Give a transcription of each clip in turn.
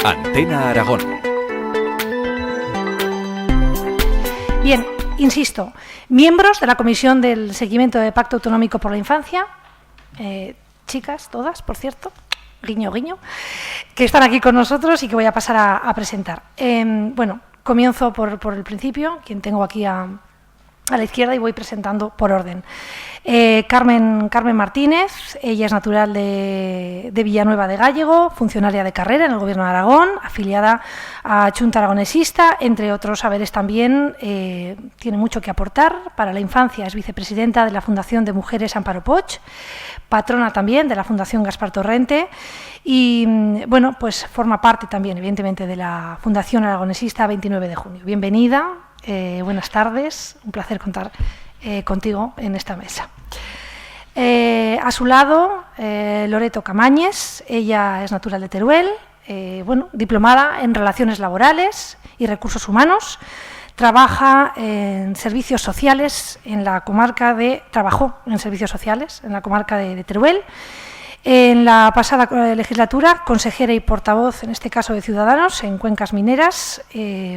Antena Aragón. Bien, insisto, miembros de la Comisión del Seguimiento del Pacto Autonómico por la Infancia, chicas, todas, por cierto, guiño, guiño, que están aquí con nosotros y que voy a pasar a presentar. Bueno, comienzo por el principio, quien tengo aquí a la izquierda, y voy presentando por orden. Carmen Martínez, ella es natural de Villanueva de Gállego, funcionaria de carrera en el Gobierno de Aragón, afiliada a Chunta Aragonesista, entre otros saberes también. Tiene mucho que aportar para la infancia, es vicepresidenta de la Fundación de Mujeres Amparo Poch, patrona también de la Fundación Gaspar Torrente y, bueno, pues forma parte también, evidentemente, de la Fundación Aragonesista 29 de junio. Bienvenida, buenas tardes, un placer contar contigo en esta mesa. A su lado, Loreto Camañes, ella es natural de Teruel, bueno, diplomada en Relaciones Laborales y Recursos Humanos, trabaja en servicios sociales en la comarca trabajó en servicios sociales en la comarca de Teruel. En la pasada legislatura, consejera y portavoz, en este caso de Ciudadanos, en Cuencas Mineras.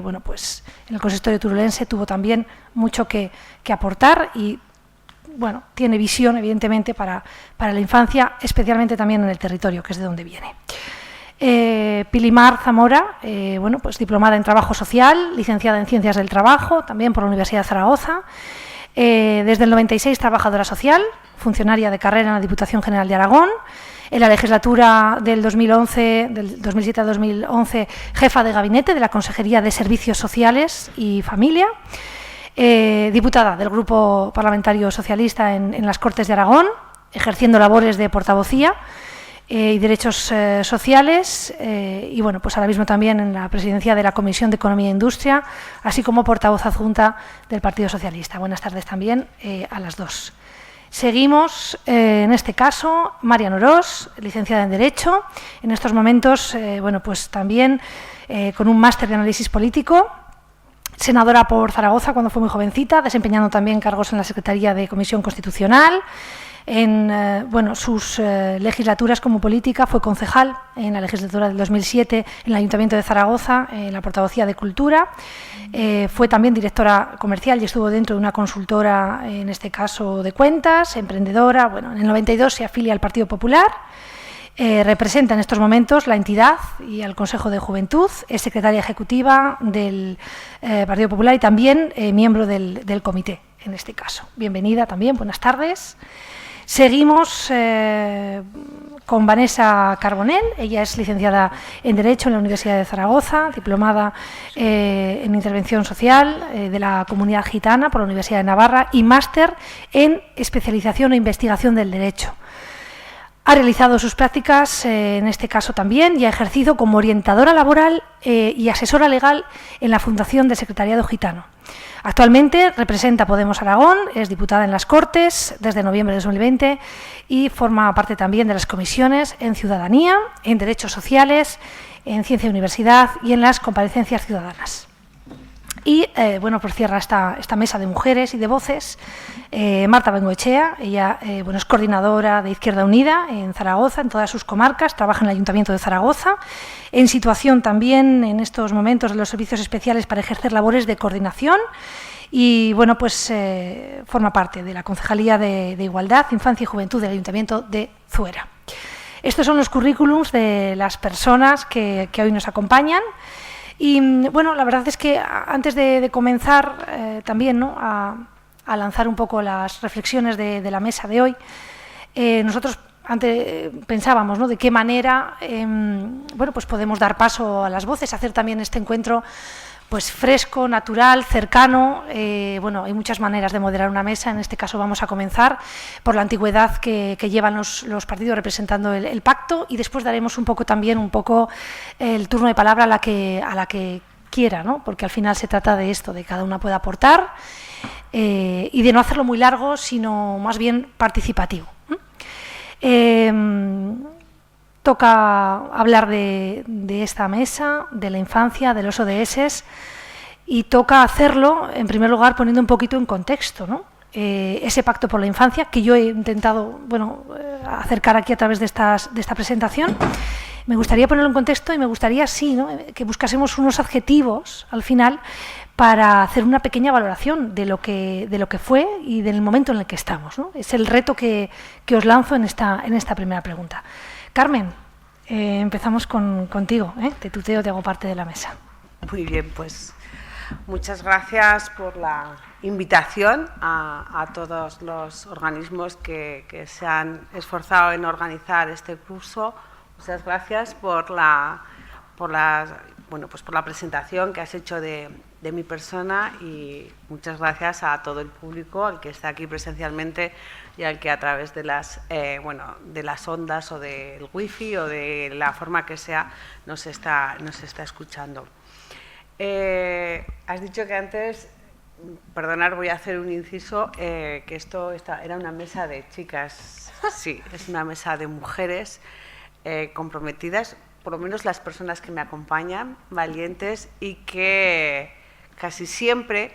Bueno, pues en el consistorio turulense tuvo también mucho que aportar y, bueno, tiene visión, evidentemente, para la infancia, especialmente también en el territorio, que es de donde viene. Pilimar Zamora, bueno, pues diplomada en Trabajo Social, licenciada en Ciencias del Trabajo, también por la Universidad de Zaragoza. Desde el 96, trabajadora social, funcionaria de carrera en la Diputación General de Aragón. En la legislatura del 2007 a 2011, jefa de gabinete de la Consejería de Servicios Sociales y Familia. Diputada del Grupo Parlamentario Socialista en las Cortes de Aragón, ejerciendo labores de portavocía y derechos sociales, y, bueno, pues ahora mismo también en la presidencia de la Comisión de Economía e Industria, así como portavoz adjunta del Partido Socialista. Buenas tardes también a las dos. Seguimos, en este caso, Marian Orós, licenciada en Derecho, en estos momentos, bueno, pues también con un máster de análisis político, senadora por Zaragoza cuando fue muy jovencita, desempeñando también cargos en la Secretaría de Comisión Constitucional. En bueno, sus legislaturas como política fue concejal en la legislatura del 2007 en el Ayuntamiento de Zaragoza, en la portavocía de Cultura. Fue también directora comercial y estuvo dentro de una consultora, en este caso de cuentas, emprendedora. Bueno, en el 92 se afilia al Partido Popular. Representa en estos momentos la entidad y al Consejo de Juventud, es secretaria ejecutiva del Partido Popular y también miembro del comité, en este caso. Bienvenida también, buenas tardes. Seguimos con Vanessa Carbonell, ella es licenciada en Derecho en la Universidad de Zaragoza, diplomada en Intervención Social de la Comunidad Gitana por la Universidad de Navarra y máster en Especialización e Investigación del Derecho. Ha realizado sus prácticas, en este caso también, y ha ejercido como orientadora laboral y asesora legal en la Fundación de Secretariado Gitano. Actualmente representa a Podemos Aragón, es diputada en las Cortes desde noviembre de 2020 y forma parte también de las comisiones en Ciudadanía, en Derechos Sociales, en Ciencia y Universidad y en las comparecencias ciudadanas. Y, bueno, pues cierra esta mesa de mujeres y de voces Marta Bengoechea. Ella, bueno, es coordinadora de Izquierda Unida en Zaragoza, en todas sus comarcas, trabaja en el Ayuntamiento de Zaragoza, en situación también en estos momentos de los servicios especiales para ejercer labores de coordinación y, bueno, pues forma parte de la Concejalía de Igualdad, Infancia y Juventud del Ayuntamiento de Zuera. Estos son los currículums de las personas que hoy nos acompañan. Y, bueno, la verdad es que antes de comenzar también, ¿no?, a lanzar un poco las reflexiones de la mesa de hoy, nosotros antes pensábamos, ¿no?, de qué manera bueno, pues podemos dar paso a las voces, hacer también este encuentro pues fresco, natural, cercano. Bueno, hay muchas maneras de moderar una mesa. En este caso vamos a comenzar por la antigüedad que llevan los partidos representando el pacto y después daremos un poco el turno de palabra a la que quiera, ¿no? Porque al final se trata de esto, de que cada una pueda aportar y de no hacerlo muy largo, sino más bien participativo. Toca hablar de esta mesa, de la infancia, de los ODS, y toca hacerlo, en primer lugar, poniendo un poquito en contexto, ¿no? Ese pacto por la infancia, que yo he intentado, bueno, acercar aquí a través de esta presentación, Me gustaría ponerlo en contexto y me gustaría, sí, ¿no?, que buscásemos unos adjetivos al final para hacer una pequeña valoración de lo que fue y del momento en el que estamos, ¿no? Es el reto que os lanzo en esta primera pregunta. Carmen, empezamos contigo, te tuteo, te hago parte de la mesa. Muy bien, pues muchas gracias por la invitación a todos los organismos que se han esforzado en organizar este curso. Muchas gracias por la presentación que has hecho de mi persona, y muchas gracias a todo el público, al que está aquí presencialmente y al que a través de las ondas o del wifi o de la forma que sea nos está escuchando. Has dicho que antes, perdonad, voy a hacer un inciso, que esto era una mesa de chicas. Sí, es una mesa de mujeres comprometidas, por lo menos las personas que me acompañan, valientes, y que casi siempre,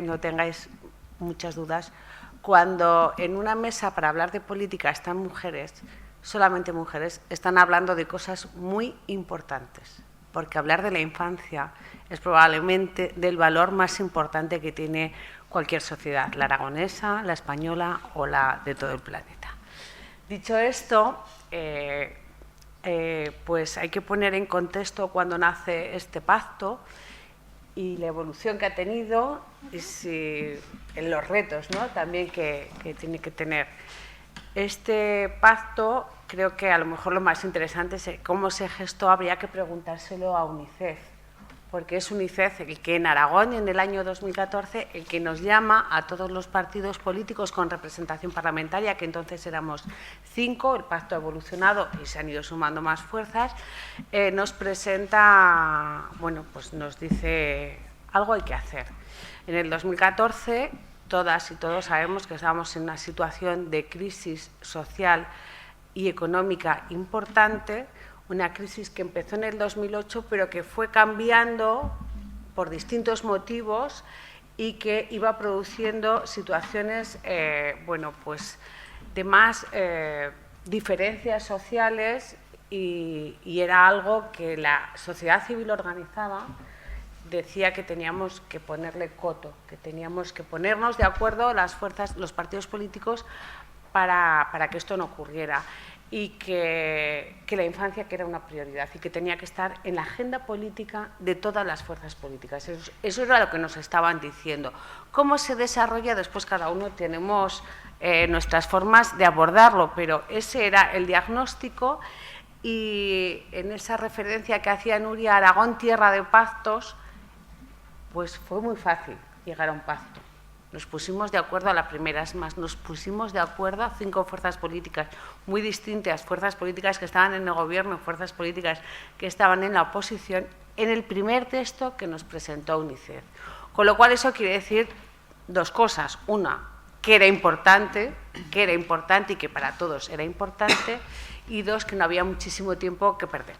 no tengáis muchas dudas, cuando en una mesa para hablar de política están mujeres, solamente mujeres, están hablando de cosas muy importantes, porque hablar de la infancia es probablemente del valor más importante que tiene cualquier sociedad, la aragonesa, la española o la de todo el planeta. Dicho esto, pues hay que poner en contexto cuándo nace este pacto y la evolución que ha tenido, y en los retos, ¿no?, también que tiene que tener. Este pacto, creo que a lo mejor lo más interesante es cómo se gestó. Habría que preguntárselo a UNICEF, porque es UNICEF el que en Aragón, en el año 2014, el que nos llama a todos los partidos políticos con representación parlamentaria, que entonces éramos 5, el pacto ha evolucionado y se han ido sumando más fuerzas, nos presenta, bueno, pues nos dice algo hay que hacer. En el 2014, todas y todos sabemos que estábamos en una situación de crisis social y económica importante, una crisis que empezó en el 2008, pero que fue cambiando por distintos motivos y que iba produciendo situaciones, bueno, pues de más diferencias sociales, y era algo que la sociedad civil organizada decía que teníamos que ponerle coto, que teníamos que ponernos de acuerdo las fuerzas, los partidos políticos, para que esto no ocurriera, y que la infancia que era una prioridad y que tenía que estar en la agenda política de todas las fuerzas políticas. Eso era lo que nos estaban diciendo. ¿Cómo se desarrolla? Después cada uno tenemos nuestras formas de abordarlo, pero ese era el diagnóstico, y en esa referencia que hacía Nuria, Aragón, tierra de pactos, pues fue muy fácil llegar a un pacto. Nos pusimos de acuerdo a la primera, es más, nos pusimos de acuerdo a 5 fuerzas políticas muy distintas, fuerzas políticas que estaban en el gobierno, fuerzas políticas que estaban en la oposición, en el primer texto que nos presentó UNICEF. Con lo cual eso quiere decir 2 cosas. Una, que era importante y que para todos era importante, y 2, que no había muchísimo tiempo que perder.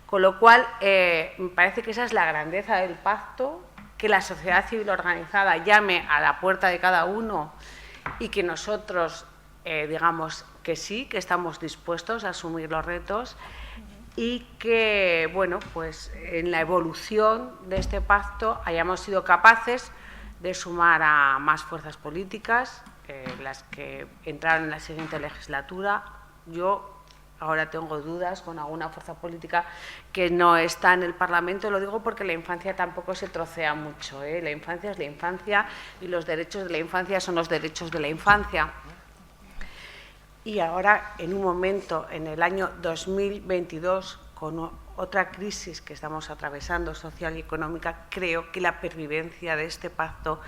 Con lo cual, me parece que esa es la grandeza del pacto, que la sociedad civil organizada llame a la puerta de cada uno y que nosotros digamos que sí, que estamos dispuestos a asumir los retos, y que, bueno, pues en la evolución de este pacto hayamos sido capaces de sumar a más fuerzas políticas, las que entraron en la siguiente legislatura. Yo ahora tengo dudas con alguna fuerza política que no está en el Parlamento. Lo digo porque la infancia tampoco se trocea mucho, ¿eh? La infancia es la infancia y los derechos de la infancia son los derechos de la infancia. Y ahora, en un momento, en el año 2022, con otra crisis que estamos atravesando, social y económica, creo que la pervivencia de este pacto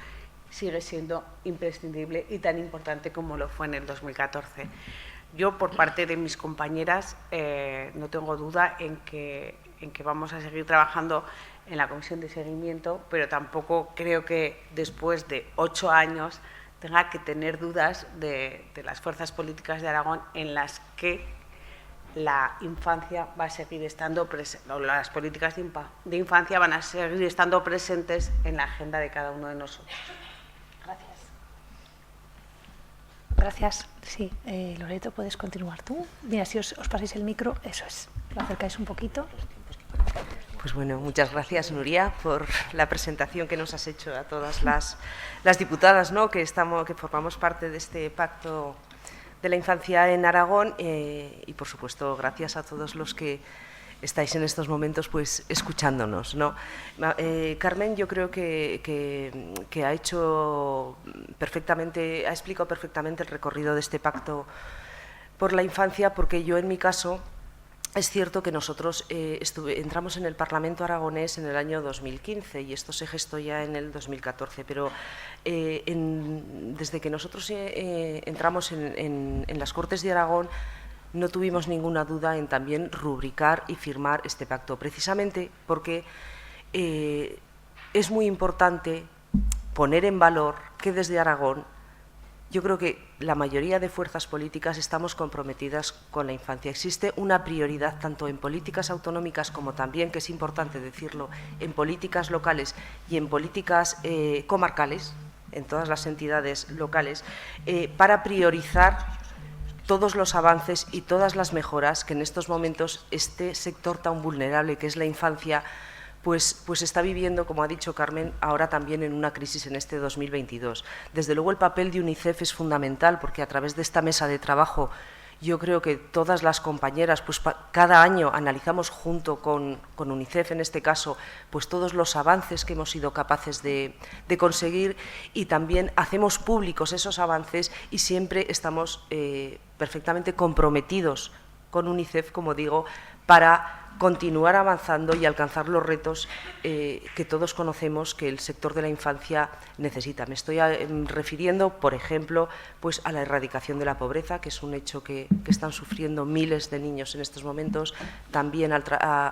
sigue siendo imprescindible y tan importante como lo fue en el 2014. Yo, por parte de mis compañeras, no tengo duda en que vamos a seguir trabajando en la comisión de seguimiento, pero tampoco creo que después de 8 años tenga que tener dudas de las fuerzas políticas de Aragón, en las que la infancia va a seguir estando presente, o las políticas de infancia van a seguir estando presentes en la agenda de cada uno de nosotros. Gracias. gracias. Sí, Loreto, puedes continuar tú. Mira, si os pasáis el micro, eso es. Lo acercáis un poquito. Pues bueno, muchas gracias, Nuria, por la presentación que nos has hecho a todas las diputadas, ¿no?, que formamos parte de este pacto de la infancia en Aragón, y, por supuesto, gracias a todos los que estáis en estos momentos pues escuchándonos, ¿no? Carmen, yo creo que ha explicado perfectamente el recorrido de este pacto por la infancia, porque yo, en mi caso, es cierto que nosotros entramos en el Parlamento aragonés en el año 2015 y esto se gestó ya en el 2014, pero desde que nosotros entramos en las Cortes de Aragón no tuvimos ninguna duda en también rubricar y firmar este pacto, precisamente porque es muy importante poner en valor que desde Aragón yo creo que la mayoría de fuerzas políticas estamos comprometidas con la infancia. Existe una prioridad tanto en políticas autonómicas como también, que es importante decirlo, en políticas locales y en políticas comarcales, en todas las entidades locales, para priorizar todos los avances y todas las mejoras que en estos momentos este sector tan vulnerable que es la infancia pues está viviendo, como ha dicho Carmen, ahora también en una crisis en este 2022. Desde luego el papel de UNICEF es fundamental, porque a través de esta mesa de trabajo yo creo que todas las compañeras pues cada año analizamos junto con UNICEF, en este caso, pues todos los avances que hemos sido capaces de conseguir, y también hacemos públicos esos avances y siempre estamos perfectamente comprometidos con UNICEF, como digo, para continuar avanzando y alcanzar los retos que todos conocemos que el sector de la infancia necesita. Me estoy refiriendo, por ejemplo, pues a la erradicación de la pobreza, que es un hecho que están sufriendo miles de niños en estos momentos, también a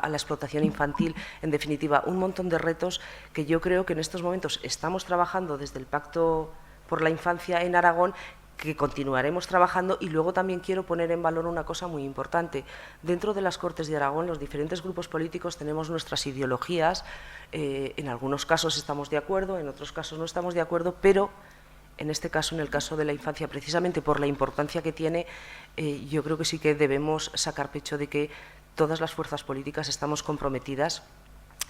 la explotación infantil, en definitiva, un montón de retos que yo creo que en estos momentos estamos trabajando desde el Pacto por la Infancia en Aragón, que continuaremos trabajando. Y luego también quiero poner en valor una cosa muy importante. Dentro de las Cortes de Aragón, los diferentes grupos políticos tenemos nuestras ideologías, en algunos casos estamos de acuerdo, en otros casos no estamos de acuerdo, pero en este caso, en el caso de la infancia, precisamente por la importancia que tiene, yo creo que sí que debemos sacar pecho de que todas las fuerzas políticas estamos comprometidas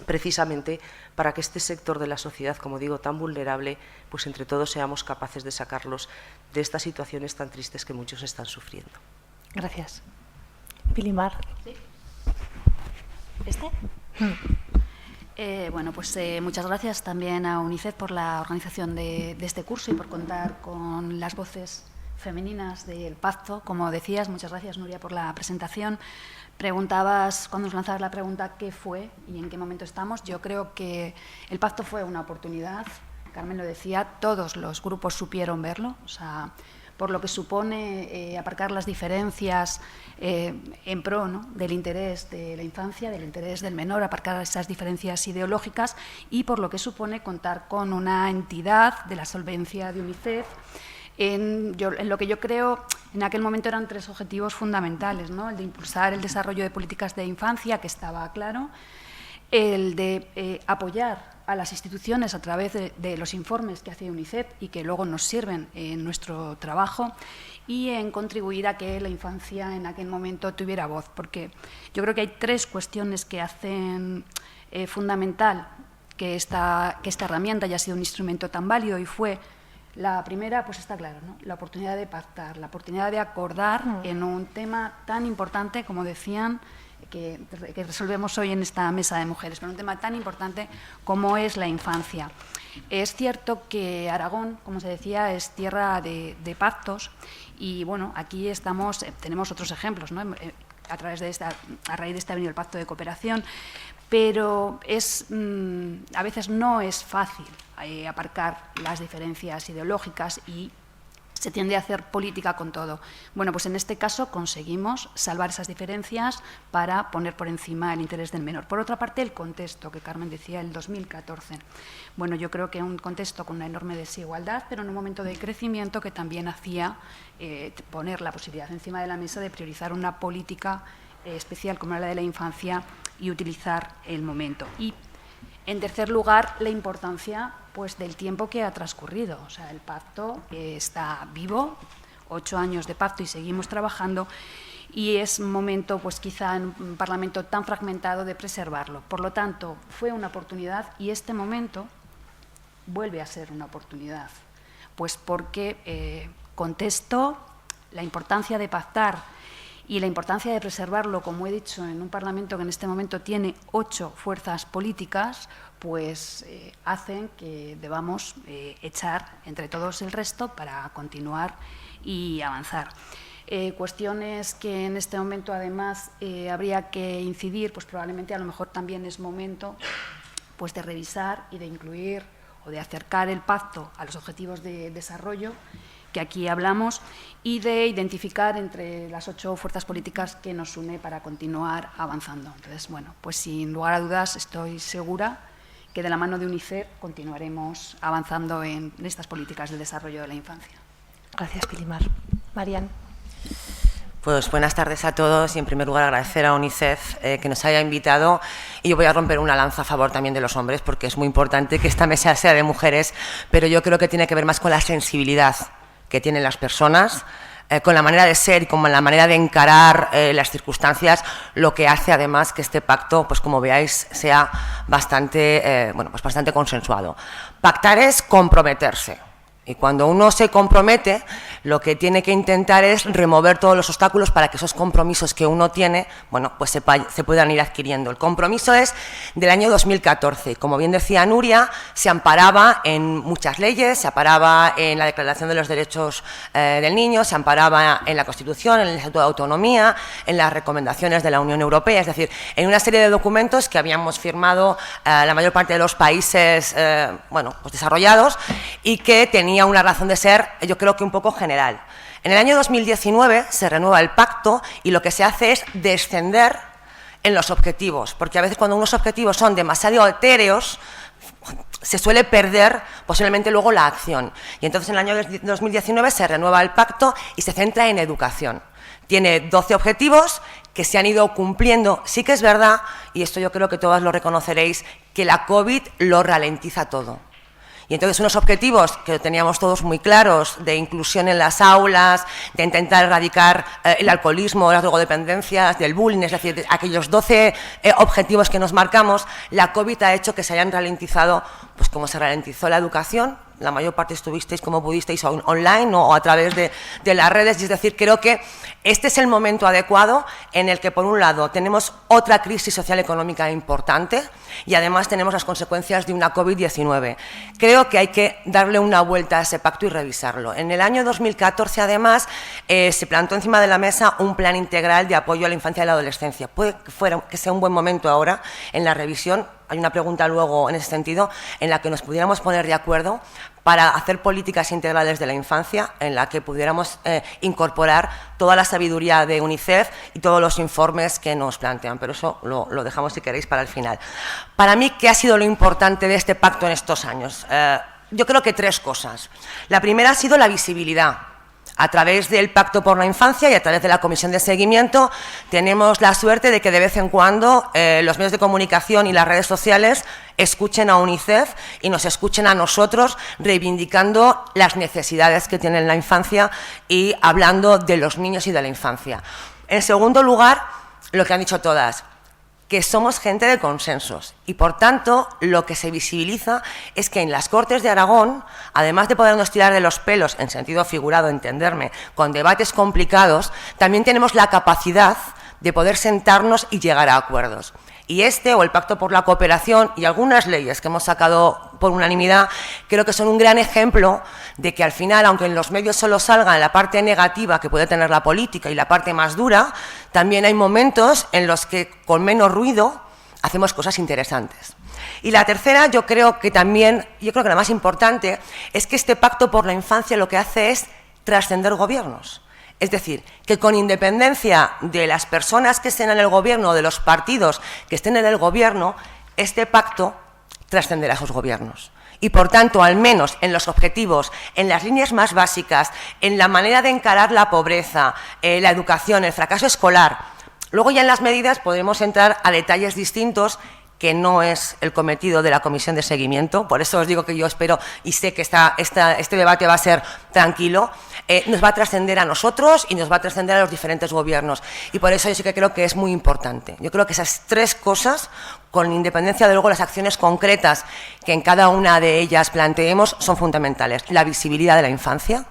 precisamente para que este sector de la sociedad, como digo, tan vulnerable, pues entre todos seamos capaces de sacarlos de estas situaciones tan tristes que muchos están sufriendo. Gracias. Pilimar. ¿Sí? Bueno, pues muchas gracias también a UNICEF por la organización de este curso y por contar con las voces femeninas del pacto. Como decías, muchas gracias, Nuria, por la presentación. Preguntabas, cuando nos lanzabas la pregunta, ¿qué fue y en qué momento estamos? Yo creo que el pacto fue una oportunidad. Carmen lo decía, todos los grupos supieron verlo, o sea, por lo que supone aparcar las diferencias en pro, ¿no?, del interés de la infancia, del interés del menor, aparcar esas diferencias ideológicas, y por lo que supone contar con una entidad de la solvencia de UNICEF. En lo que yo creo, en aquel momento eran tres objetivos fundamentales, ¿no? El de impulsar el desarrollo de políticas de infancia, que estaba claro, el de apoyar a las instituciones a través de los informes que hace UNICEF y que luego nos sirven en nuestro trabajo, y en contribuir a que la infancia en aquel momento tuviera voz, porque yo creo que hay tres cuestiones que hacen fundamental que esta herramienta haya sido un instrumento tan válido, y fue: la primera, pues está claro, ¿no?, la oportunidad de pactar, la oportunidad de acordar en un tema tan importante, como decían, que resolvemos hoy en esta mesa de mujeres, pero un tema tan importante como es la infancia. Es cierto que Aragón, como se decía, es tierra de pactos, y bueno, aquí tenemos otros ejemplos, ¿no?, a raíz de este ha venido el Pacto de Cooperación, pero a veces no es fácil aparcar las diferencias ideológicas y se tiende a hacer política con todo. Bueno, pues en este caso conseguimos salvar esas diferencias para poner por encima el interés del menor. Por otra parte, el contexto que Carmen decía, el 2014. Bueno, yo creo que un contexto con una enorme desigualdad, pero en un momento de crecimiento que también hacía poner la posibilidad encima de la mesa de priorizar una política especial como la de la infancia y utilizar el momento. Y, en tercer lugar, la importancia, pues, del tiempo que ha transcurrido. O sea, el pacto está vivo, 8 años de pacto y seguimos trabajando, y es momento, pues quizá en un Parlamento tan fragmentado, de preservarlo. Por lo tanto, fue una oportunidad y este momento vuelve a ser una oportunidad, pues porque contesto la importancia de pactar y la importancia de preservarlo, como he dicho, en un Parlamento que en este momento tiene 8 fuerzas políticas, pues hacen que debamos echar entre todos el resto para continuar y avanzar. Cuestiones que en este momento, además, habría que incidir, pues probablemente a lo mejor también es momento pues, de revisar y de incluir o de acercar el pacto a los objetivos de desarrollo que aquí hablamos y de identificar entre las 8 fuerzas políticas que nos une para continuar avanzando. Entonces, bueno, pues sin lugar a dudas estoy segura que de la mano de UNICEF continuaremos avanzando en estas políticas de desarrollo de la infancia. Gracias, Pilimar. Marian. Pues buenas tardes a todos y en primer lugar agradecer a UNICEF que nos haya invitado, y yo voy a romper una lanza a favor también de los hombres porque es muy importante que esta mesa sea de mujeres, pero yo creo que tiene que ver más con la sensibilidad que tienen las personas, con la manera de ser y con la manera de encarar las circunstancias, lo que hace además que este pacto, pues como veáis, sea bastante, pues bastante consensuado. Pactar es comprometerse. Y cuando uno se compromete, lo que tiene que intentar es remover todos los obstáculos para que esos compromisos que uno tiene, bueno, pues se puedan ir adquiriendo. El compromiso es del año 2014. Como bien decía Nuria, se amparaba en muchas leyes, se amparaba en la Declaración de los Derechos del Niño, se amparaba en la Constitución, en el Estatuto de Autonomía, en las recomendaciones de la Unión Europea, es decir, en una serie de documentos que habíamos firmado la mayor parte de los países pues desarrollados y que tenían una razón de ser, yo creo que un poco general. En el año 2019 se renueva el pacto y lo que se hace es descender en los objetivos, porque a veces cuando unos objetivos son demasiado etéreos, se suele perder posiblemente luego la acción. Y entonces en el año 2019 se renueva el pacto y se centra en educación. Tiene 12 objetivos que se han ido cumpliendo. Sí que es verdad, y esto yo creo que todas lo reconoceréis, que la COVID lo ralentiza todo. Y entonces unos objetivos que teníamos todos muy claros, de inclusión en las aulas, de intentar erradicar el alcoholismo, las drogodependencias, del bullying, es decir, aquellos 12 objetivos que nos marcamos, la COVID ha hecho que se hayan ralentizado, pues como se ralentizó la educación. La mayor parte estuvisteis como pudisteis online o a través de las redes, y es decir, creo que este es el momento adecuado en el que, por un lado, tenemos otra crisis social económica importante y además tenemos las consecuencias de una COVID-19. Creo que hay que darle una vuelta a ese pacto y revisarlo. En el año 2014, además, se plantó encima de la mesa un plan integral de apoyo a la infancia y la adolescencia. Puede que sea un buen momento ahora en la revisión. Hay una pregunta luego en ese sentido en la que nos pudiéramos poner de acuerdo para hacer políticas integrales de la infancia en la que pudiéramos incorporar toda la sabiduría de UNICEF y todos los informes que nos plantean, pero eso lo dejamos si queréis para el final. Para mí, ¿qué ha sido lo importante de este pacto en estos años? Yo creo que 3 cosas. La primera ha sido la visibilidad. A través del Pacto por la Infancia y a través de la Comisión de Seguimiento tenemos la suerte de que de vez en cuando los medios de comunicación y las redes sociales escuchen a UNICEF y nos escuchen a nosotros reivindicando las necesidades que tiene la infancia y hablando de los niños y de la infancia. En segundo lugar, lo que han dicho todas, que somos gente de consensos y, por tanto, lo que se visibiliza es que en las Cortes de Aragón, además de podernos tirar de los pelos, en sentido figurado, entenderme, con debates complicados, también tenemos la capacidad de poder sentarnos y llegar a acuerdos. Y este, o el Pacto por la Cooperación y algunas leyes que hemos sacado por unanimidad, creo que son un gran ejemplo de que al final, aunque en los medios solo salga la parte negativa que puede tener la política y la parte más dura, también hay momentos en los que con menos ruido hacemos cosas interesantes. Y la tercera, yo creo que la más importante, es que este Pacto por la Infancia lo que hace es trascender gobiernos. Es decir, que con independencia de las personas que estén en el gobierno o de los partidos que estén en el gobierno, este pacto trascenderá a esos gobiernos. Y, por tanto, al menos en los objetivos, en las líneas más básicas, en la manera de encarar la pobreza, la educación, el fracaso escolar, luego ya en las medidas podremos entrar a detalles distintos que no es el cometido de la comisión de seguimiento. Por eso os digo que yo espero y sé que este debate va a ser tranquilo. Nos va a trascender a nosotros y nos va a trascender a los diferentes gobiernos. Y por eso yo sí que creo que es muy importante. Yo creo que esas tres cosas, con independencia de luego las acciones concretas que en cada una de ellas planteemos, son fundamentales. La visibilidad de la infancia,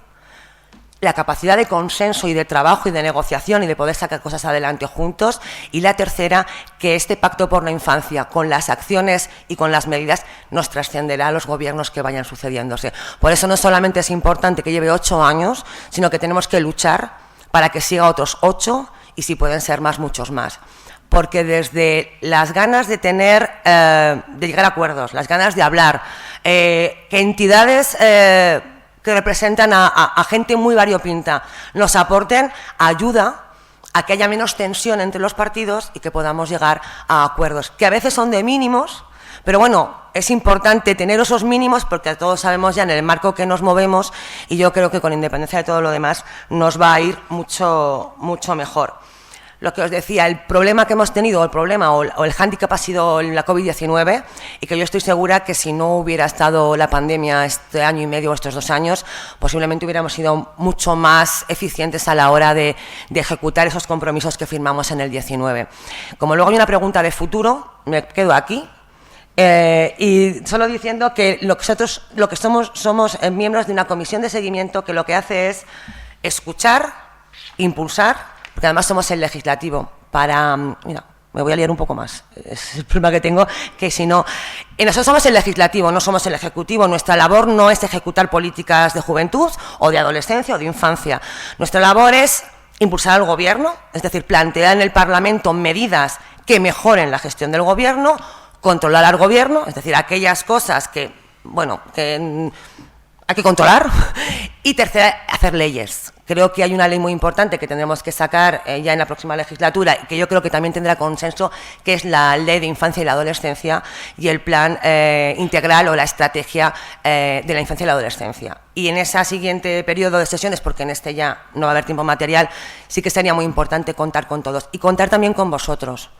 la capacidad de consenso y de trabajo y de negociación y de poder sacar cosas adelante juntos, y la tercera, que este pacto por la infancia, con las acciones y con las medidas, nos trascenderá a los gobiernos que vayan sucediéndose. Por eso no solamente es importante que lleve 8 años, sino que tenemos que luchar para que siga otros 8 y, si pueden ser más, muchos más. Porque desde las ganas de de llegar a acuerdos, las ganas de hablar, que entidades que representan a gente muy variopinta nos aporten, ayuda a que haya menos tensión entre los partidos y que podamos llegar a acuerdos, que a veces son de mínimos, pero bueno, es importante tener esos mínimos porque todos sabemos ya en el marco que nos movemos, y yo creo que con independencia de todo lo demás nos va a ir mucho mejor. Lo que os decía, el problema que hemos tenido, o el hándicap ha sido la COVID-19, y que yo estoy segura que si no hubiera estado la pandemia este año y medio o estos 2 años, posiblemente hubiéramos sido mucho más eficientes a la hora de ejecutar esos compromisos que firmamos en el 19. Como luego hay una pregunta de futuro, me quedo aquí. Y solo diciendo que nosotros lo que somos miembros de una comisión de seguimiento que lo que hace es escuchar, impulsar, porque además somos el legislativo para... Mira, me voy a liar un poco más, es el problema que tengo, que si no... Nosotros somos el legislativo, no somos el ejecutivo. Nuestra labor no es ejecutar políticas de juventud o de adolescencia o de infancia. Nuestra labor es impulsar al gobierno, es decir, plantear en el Parlamento medidas que mejoren la gestión del gobierno, controlar al gobierno, es decir, aquellas cosas que, bueno, que hay que controlar, y tercera, hacer leyes. Creo que hay una ley muy importante que tendremos que sacar ya en la próxima legislatura, y que yo creo que también tendrá consenso, que es la Ley de Infancia y la Adolescencia y el Plan Integral o la Estrategia de la Infancia y la Adolescencia. Y en ese siguiente periodo de sesiones, porque en este ya no va a haber tiempo material, sí que sería muy importante contar con todos y contar también con vosotros.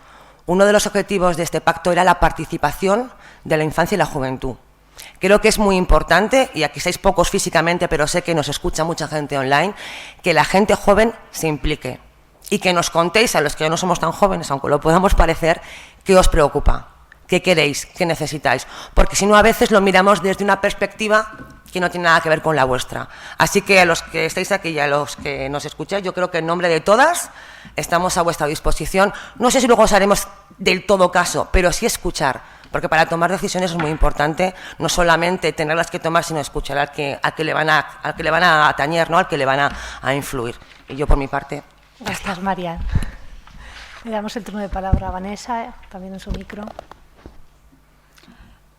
Uno de los objetivos de este pacto era la participación de la infancia y la juventud. Creo que es muy importante, y aquí estáis pocos físicamente, pero sé que nos escucha mucha gente online, que la gente joven se implique y que nos contéis, a los que no somos tan jóvenes, aunque lo podamos parecer, qué os preocupa, qué queréis, qué necesitáis, porque si no a veces lo miramos desde una perspectiva que no tiene nada que ver con la vuestra. Así que a los que estáis aquí y a los que nos escucháis, yo creo que en nombre de todas estamos a vuestra disposición. No sé si luego os haremos del todo caso, pero sí escuchar, porque para tomar decisiones es muy importante no solamente tenerlas que tomar, sino escuchar al que le van a atañer, ¿no? Al que le van a influir. Y yo por mi parte... Gracias, María. Le damos el turno de palabra a Vanessa, también en su micro.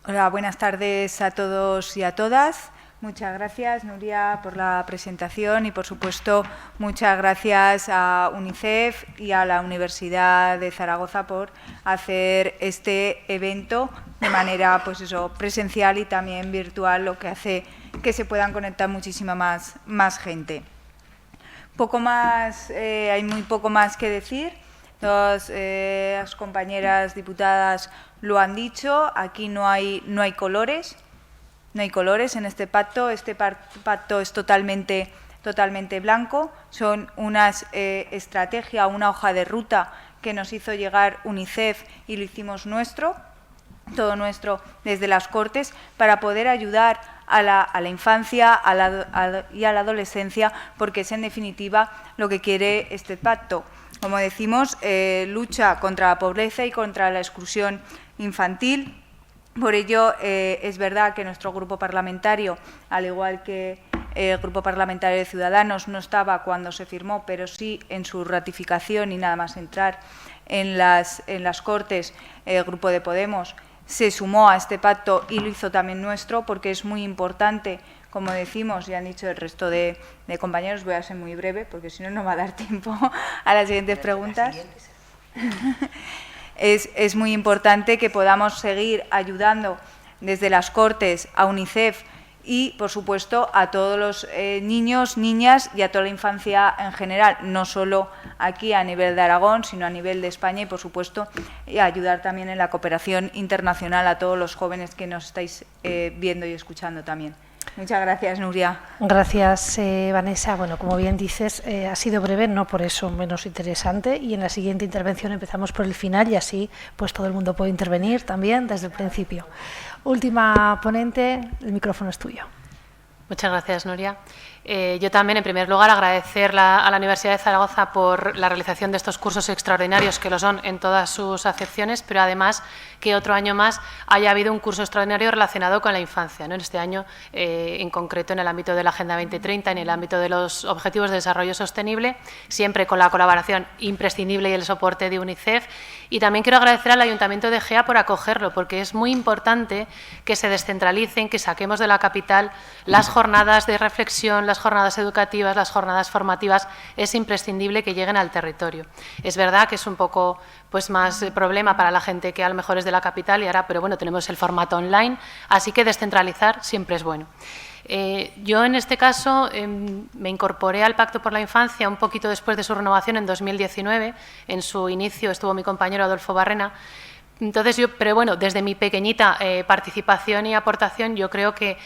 Hola, buenas tardes a todos y a todas. Muchas gracias, Nuria, por la presentación, y, por supuesto, muchas gracias a UNICEF y a la Universidad de Zaragoza por hacer este evento de manera, pues eso, presencial y también virtual, lo que hace que se puedan conectar muchísima más gente. Poco más, hay muy poco más que decir. Las compañeras diputadas lo han dicho. Aquí no hay colores. No hay colores en este pacto. Este pacto es totalmente blanco. Son unas estrategia, una hoja de ruta que nos hizo llegar UNICEF y lo hicimos nuestro, todo nuestro desde las Cortes, para poder ayudar a la infancia y a la adolescencia, porque es en definitiva lo que quiere este pacto. Como decimos, lucha contra la pobreza y contra la exclusión infantil. Por ello, es verdad que nuestro grupo parlamentario, al igual que el Grupo Parlamentario de Ciudadanos, no estaba cuando se firmó, pero sí en su ratificación, y nada más entrar en las Cortes, el Grupo de Podemos se sumó a este pacto y lo hizo también nuestro, porque es muy importante, como decimos y han dicho el resto de compañeros. Voy a ser muy breve, porque si no, no va a dar tiempo a las siguientes preguntas. Es muy importante que podamos seguir ayudando desde las Cortes a UNICEF y, por supuesto, a todos los niños, niñas y a toda la infancia en general, no solo aquí a nivel de Aragón, sino a nivel de España y, por supuesto, ayudar también en la cooperación internacional a todos los jóvenes que nos estáis viendo y escuchando también. Muchas gracias, Nuria. Gracias, Vanessa. Bueno, como bien dices, ha sido breve, no por eso menos interesante, y en la siguiente intervención empezamos por el final y así pues todo el mundo puede intervenir también desde el principio. Última ponente, el micrófono es tuyo. Muchas gracias, Nuria. Yo también, en primer lugar, agradecer a la Universidad de Zaragoza por la realización de estos cursos extraordinarios, que lo son en todas sus acepciones, pero además que otro año más haya habido un curso extraordinario relacionado con la infancia, ¿no? En este año, en concreto, en el ámbito de la Agenda 2030, en el ámbito de los Objetivos de Desarrollo Sostenible, siempre con la colaboración imprescindible y el soporte de UNICEF. Y también quiero agradecer al Ayuntamiento de Gea por acogerlo, porque es muy importante que se descentralicen, que saquemos de la capital las jornadas de reflexión, las jornadas educativas, las jornadas formativas. Es imprescindible que lleguen al territorio. Es verdad que es un poco pues más problema para la gente que a lo mejor es de la capital y ahora, pero bueno, tenemos el formato online, así que descentralizar siempre es bueno. Yo en este caso me incorporé al Pacto por la Infancia un poquito después de su renovación en 2019. En su inicio estuvo mi compañero Adolfo Barrena. Entonces pero bueno, desde mi pequeñita participación y aportación, yo creo que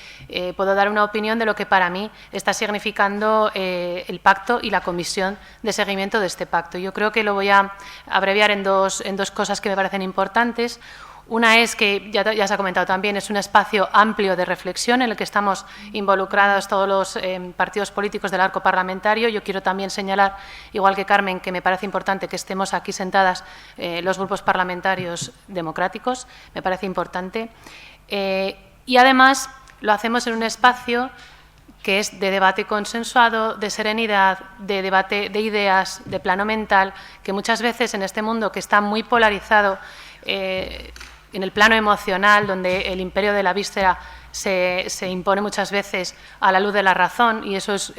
puedo dar una opinión de lo que para mí está significando el pacto y la comisión de seguimiento de este pacto. Yo creo que lo voy a abreviar en dos cosas que me parecen importantes. Una es que, ya se ha comentado también, es un espacio amplio de reflexión en el que estamos involucrados todos los partidos políticos del arco parlamentario. Yo quiero también señalar, igual que Carmen, que me parece importante que estemos aquí sentadas los grupos parlamentarios democráticos, me parece importante. Y además lo hacemos en un espacio que es de debate consensuado, de serenidad, de debate de ideas, de plano mental, que muchas veces en este mundo que está muy polarizado, en el plano emocional, donde el imperio de la víscera se impone muchas veces a la luz de la razón, y eso es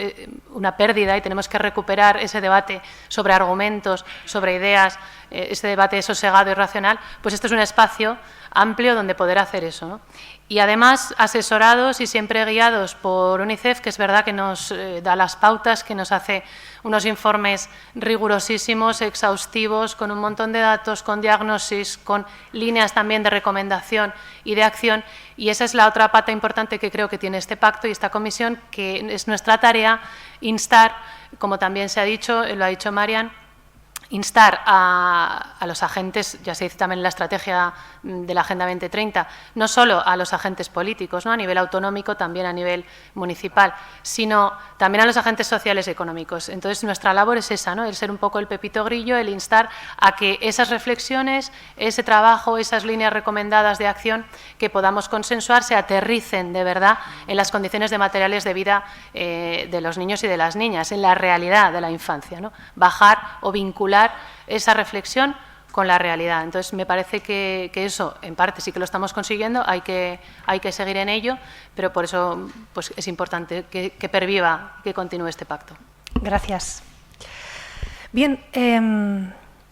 una pérdida, y tenemos que recuperar ese debate sobre argumentos, sobre ideas, ese debate sosegado y racional. Pues esto es un espacio amplio donde poder hacer eso, ¿no? Y además asesorados y siempre guiados por UNICEF, que es verdad que nos da las pautas, que nos hace unos informes rigurosísimos, exhaustivos, con un montón de datos, con diagnosis, con líneas también de recomendación y de acción. Y esa es la otra pata importante que creo que tiene este pacto y esta comisión, que es nuestra tarea instar, como también se ha dicho, lo ha dicho Marian, instar a los agentes, ya se dice también en la estrategia de la Agenda 2030, no solo a los agentes políticos, ¿no?, a nivel autonómico, también a nivel municipal, sino también a los agentes sociales y económicos. Entonces, nuestra labor es esa, ¿no?, el ser un poco el pepito grillo, el instar a que esas reflexiones, ese trabajo, esas líneas recomendadas de acción que podamos consensuar se aterricen de verdad en las condiciones de materiales de vida de los niños y de las niñas, en la realidad de la infancia, ¿no? Bajar o vincular esa reflexión con la realidad. Entonces, me parece que eso, en parte, sí que lo estamos consiguiendo, hay que seguir en ello, pero por eso pues, es importante que perviva, que continúe este pacto. Gracias. Bien,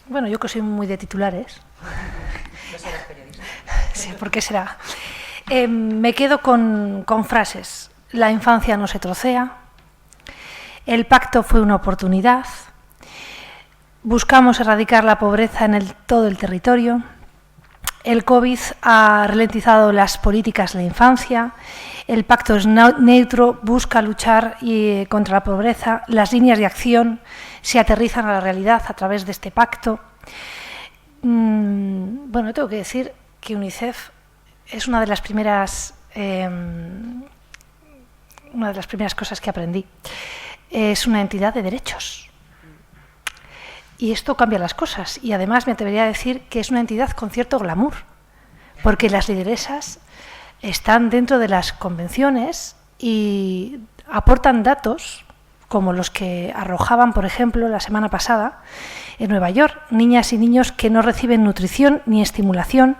bueno, yo que soy muy de titulares. No serás periodista. Sí, ¿por qué será? Me quedo con frases. La infancia no se trocea. El pacto fue una oportunidad. Buscamos erradicar la pobreza en todo el territorio. El COVID ha ralentizado las políticas de la infancia. El pacto es neutro, busca luchar contra la pobreza. Las líneas de acción se aterrizan a la realidad a través de este pacto. Bueno, tengo que decir que UNICEF es una de las primeras cosas que aprendí. Es una entidad de derechos. Y esto cambia las cosas. Y además me atrevería a decir que es una entidad con cierto glamour, porque las lideresas están dentro de las convenciones y aportan datos como los que arrojaban, por ejemplo, la semana pasada en Nueva York. Niñas y niños que no reciben nutrición ni estimulación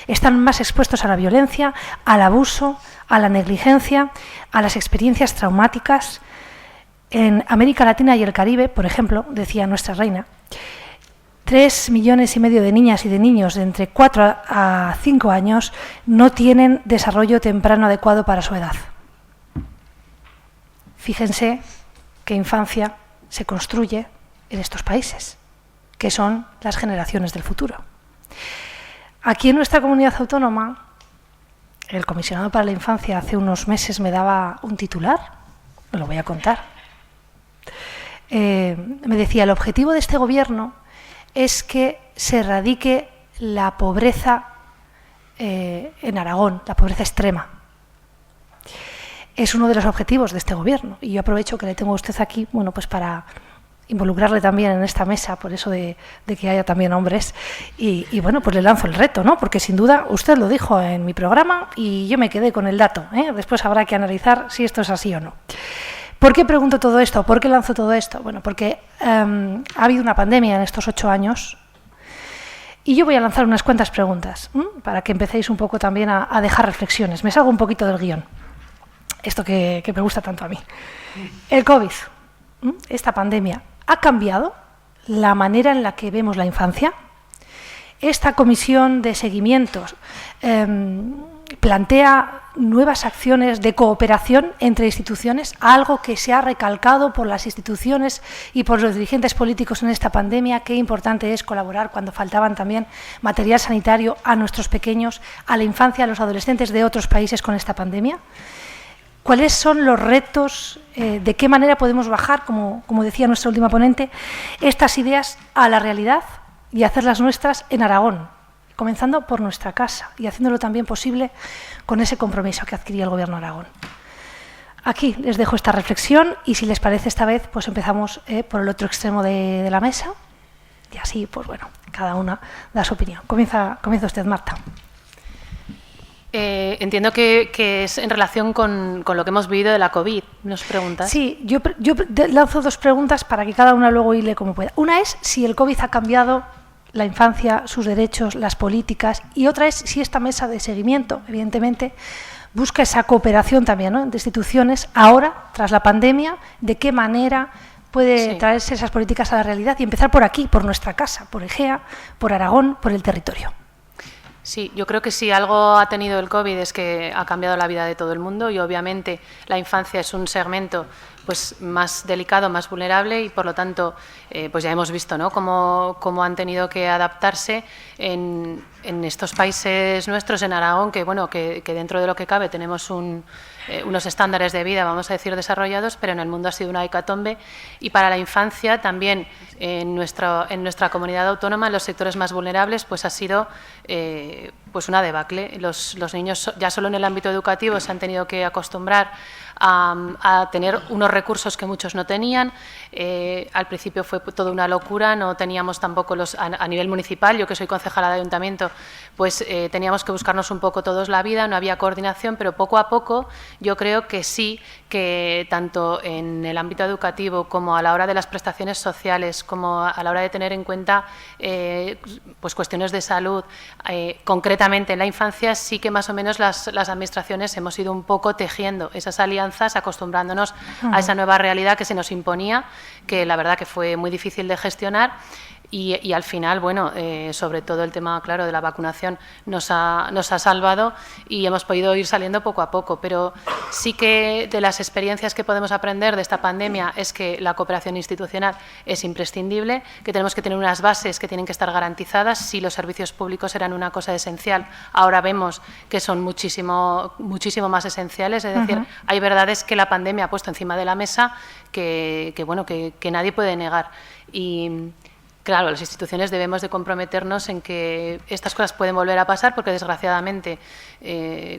están más expuestos a la violencia, al abuso, a la negligencia, a las experiencias traumáticas. En América Latina y el Caribe, por ejemplo, decía nuestra reina, 3,5 millones de niñas y de niños de entre 4 a 5 años no tienen desarrollo temprano adecuado para su edad. Fíjense qué infancia se construye en estos países, que son las generaciones del futuro. Aquí en nuestra comunidad autónoma, el comisionado para la infancia hace unos meses me daba un titular, me lo voy a contar. Me decía, el objetivo de este gobierno es que se erradique la pobreza en Aragón, la pobreza extrema. Es uno de los objetivos de este gobierno y yo aprovecho que le tengo a usted aquí, bueno, pues para involucrarle también en esta mesa, por eso de que haya también hombres y bueno, pues le lanzo el reto, ¿no? Porque sin duda usted lo dijo en mi programa y yo me quedé con el dato, ¿eh? Después habrá que analizar si esto es así o no. ¿Por qué pregunto todo esto? ¿Por qué lanzo todo esto? Bueno, porque ha habido una pandemia en estos 8 años y yo voy a lanzar unas cuantas preguntas para que empecéis un poco también a dejar reflexiones. Me salgo un poquito del guión, esto que me gusta tanto a mí. El COVID, esta pandemia, ¿ha cambiado la manera en la que vemos la infancia? Esta comisión de seguimiento plantea nuevas acciones de cooperación entre instituciones, algo que se ha recalcado por las instituciones y por los dirigentes políticos en esta pandemia, qué importante es colaborar cuando faltaban también material sanitario a nuestros pequeños, a la infancia, a los adolescentes de otros países con esta pandemia. ¿Cuáles son los retos? ¿De qué manera podemos bajar, como decía nuestra última ponente, estas ideas a la realidad y hacerlas nuestras en Aragón, comenzando por nuestra casa y haciéndolo también posible con ese compromiso que adquiría el Gobierno de Aragón? Aquí les dejo esta reflexión y si les parece esta vez, pues empezamos por el otro extremo de la mesa y así, pues bueno, cada una da su opinión. Comienza usted, Marta. Entiendo que es en relación con lo que hemos vivido de la COVID, ¿nos preguntas? Sí, yo lanzo 2 preguntas para que cada una luego hile como pueda. Una es si el COVID ha cambiado la infancia, sus derechos, las políticas, y otra es si esta mesa de seguimiento, evidentemente, busca esa cooperación también, ¿no?, entre instituciones, ahora, tras la pandemia, de qué manera puede traerse esas políticas a la realidad y empezar por aquí, por nuestra casa, por Egea, por Aragón, por el territorio. Sí, yo creo que si algo ha tenido el COVID es que ha cambiado la vida de todo el mundo y obviamente la infancia es un segmento pues más delicado, más vulnerable y por lo tanto pues ya hemos visto, ¿no?, cómo han tenido que adaptarse en estos países nuestros, en Aragón, que bueno, que dentro de lo que cabe tenemos unos estándares de vida, vamos a decir, desarrollados, pero en el mundo ha sido una hecatombe y para la infancia también en nuestra comunidad autónoma, en los sectores más vulnerables, pues ha sido pues una debacle. Los niños ya solo en el ámbito educativo se han tenido que acostumbrar a tener unos recursos que muchos no tenían. Al principio fue toda una locura, no teníamos tampoco a nivel municipal, yo que soy concejala de ayuntamiento, pues teníamos que buscarnos un poco todos la vida, no había coordinación, pero poco a poco yo creo que sí, que tanto en el ámbito educativo como a la hora de las prestaciones sociales, como a la hora de tener en cuenta pues cuestiones de salud, concretamente en la infancia, sí que más o menos las administraciones hemos ido un poco tejiendo esas alianzas, acostumbrándonos a esa nueva realidad que se nos imponía, que la verdad que fue muy difícil de gestionar. Y al final, bueno, sobre todo el tema, claro, de la vacunación nos ha salvado y hemos podido ir saliendo poco a poco. Pero sí que de las experiencias que podemos aprender de esta pandemia es que la cooperación institucional es imprescindible, que tenemos que tener unas bases que tienen que estar garantizadas. Si los servicios públicos eran una cosa esencial, ahora vemos que son muchísimo más esenciales. Es decir, hay verdades que la pandemia ha puesto encima de la mesa que nadie puede negar. Y claro, las instituciones debemos de comprometernos en que estas cosas pueden volver a pasar porque, desgraciadamente,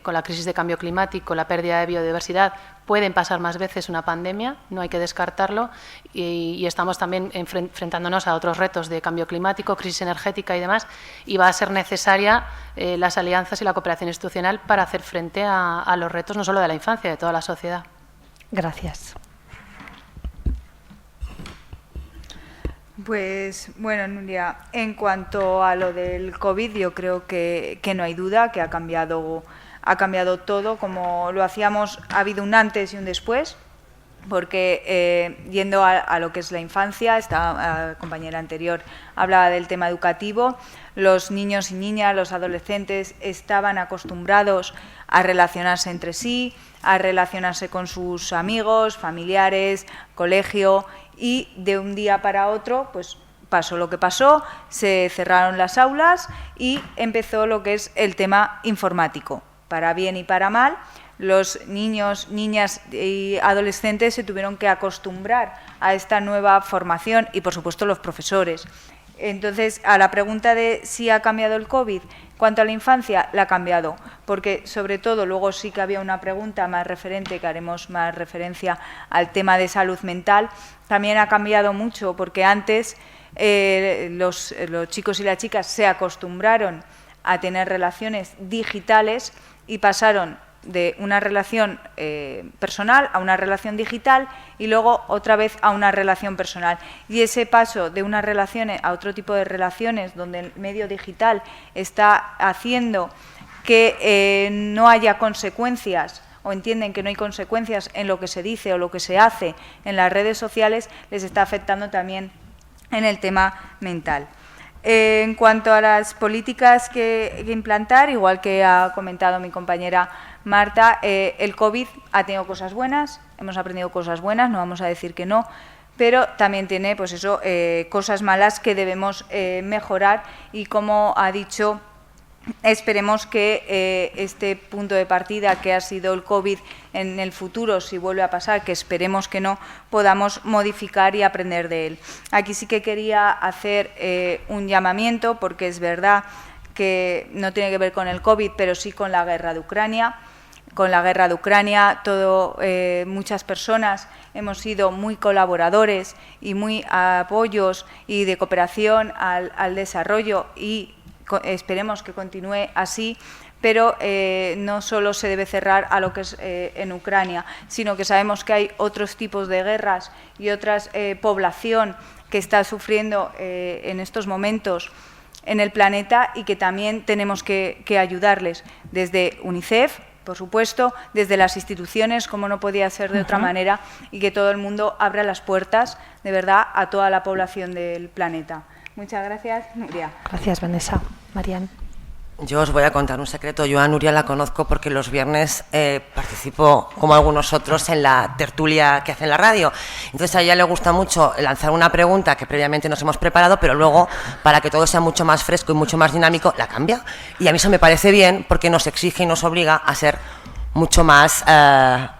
con la crisis de cambio climático, la pérdida de biodiversidad, pueden pasar más veces una pandemia, no hay que descartarlo, y estamos también enfrentándonos a otros retos de cambio climático, crisis energética y demás, y va a ser necesaria las alianzas y la cooperación institucional para hacer frente a los retos no solo de la infancia, de toda la sociedad. Gracias. Pues bueno, Nuria, en cuanto a lo del COVID, yo creo que no hay duda que ha cambiado todo. Como lo hacíamos, ha habido un antes y un después porque yendo a lo que es la infancia, esta compañera anterior hablaba del tema educativo, los niños y niñas, los adolescentes estaban acostumbrados a relacionarse entre sí, a relacionarse con sus amigos, familiares, colegio, y de un día para otro pues pasó lo que pasó, se cerraron las aulas y empezó lo que es el tema informático, para bien y para mal. Los niños, niñas y adolescentes se tuvieron que acostumbrar a esta nueva formación y, por supuesto, los profesores. Entonces, a la pregunta de si ha cambiado el COVID, cuanto a la infancia, la ha cambiado, porque sobre todo luego sí que había una pregunta más referente, que haremos más referencia al tema de salud mental, también ha cambiado mucho, porque antes los chicos y las chicas se acostumbraron a tener relaciones digitales y pasaron de una relación personal a una relación digital y luego otra vez a una relación personal. Y ese paso de unas relaciones a otro tipo de relaciones donde el medio digital está haciendo que no haya consecuencias o entienden que no hay consecuencias en lo que se dice o lo que se hace en las redes sociales, les está afectando también en el tema mental. En cuanto a las políticas que implantar, igual que ha comentado mi compañera Marta, el COVID ha tenido cosas buenas, hemos aprendido cosas buenas, no vamos a decir que no, pero también tiene pues eso, cosas malas que debemos mejorar y, como ha dicho, esperemos que este punto de partida que ha sido el COVID en el futuro, si vuelve a pasar, que esperemos que no, podamos modificar y aprender de él. Aquí sí que quería hacer un llamamiento, porque es verdad que no tiene que ver con el COVID, pero sí con la guerra de Ucrania. Con la guerra de Ucrania, muchas personas hemos sido muy colaboradores y muy apoyos y de cooperación al desarrollo, y esperemos que continúe así, pero no solo se debe cerrar a lo que es en Ucrania, sino que sabemos que hay otros tipos de guerras y otras población que está sufriendo en estos momentos en el planeta y que también tenemos que ayudarles desde UNICEF, por supuesto, desde las instituciones, como no podía ser de otra manera, y que todo el mundo abra las puertas, de verdad, a toda la población del planeta. Muchas gracias, Nuria. Gracias, Vanessa. Marian. Yo os voy a contar un secreto. Yo a Nuria la conozco porque los viernes participo, como algunos otros, en la tertulia que hace en la radio. Entonces a ella le gusta mucho lanzar una pregunta que previamente nos hemos preparado, pero luego, para que todo sea mucho más fresco y mucho más dinámico, la cambia. Y a mí eso me parece bien, porque nos exige y nos obliga a ser mucho más,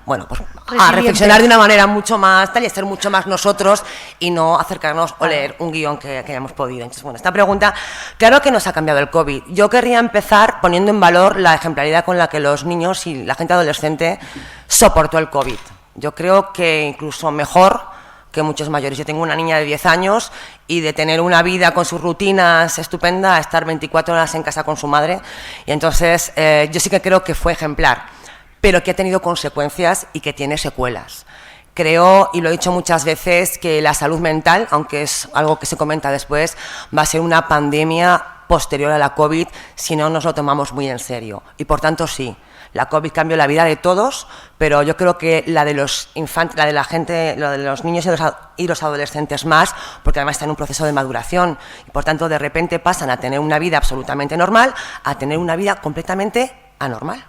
bueno, pues a reflexionar de una manera mucho más tal y a ser mucho más nosotros y no acercarnos o leer un guión que hayamos podido. Entonces, bueno, esta pregunta, claro que nos ha cambiado el COVID. Yo querría empezar poniendo en valor la ejemplaridad con la que los niños y la gente adolescente soportó el COVID. Yo creo que incluso mejor que muchos mayores. Yo tengo una niña de 10 años y de tener una vida con sus rutinas estupenda a estar 24 horas en casa con su madre. Y entonces yo sí que creo que fue ejemplar, pero que ha tenido consecuencias y que tiene secuelas. Creo, y lo he dicho muchas veces, que la salud mental, aunque es algo que se comenta después, va a ser una pandemia posterior a la COVID si no nos lo tomamos muy en serio. Y por tanto sí, la COVID cambió la vida de todos, pero yo creo que la de los infantes, la de la gente, la de los niños y los adolescentes más, porque además están en un proceso de maduración y por tanto de repente pasan a tener una vida absolutamente normal a tener una vida completamente anormal.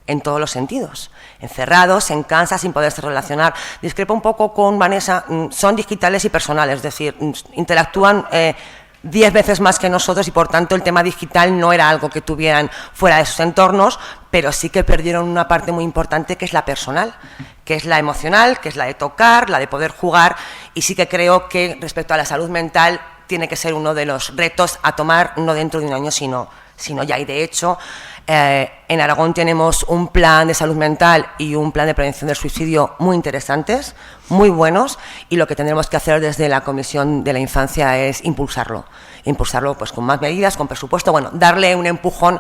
En todos los sentidos, encerrados, en casa, sin poderse relacionar. Discrepo un poco con Vanessa, son digitales y personales, es decir, interactúan 10 veces más que nosotros y por tanto el tema digital no era algo que tuvieran fuera de sus entornos, pero sí que perdieron una parte muy importante que es la personal, que es la emocional, que es la de tocar, la de poder jugar, y sí que creo que respecto a la salud mental tiene que ser uno de los retos a tomar, no dentro de un año, sino ya, y de hecho en Aragón tenemos un plan de salud mental y un plan de prevención del suicidio muy interesantes, muy buenos, y lo que tendremos que hacer desde la Comisión de la Infancia es impulsarlo pues con más medidas, con presupuesto, bueno, darle un empujón,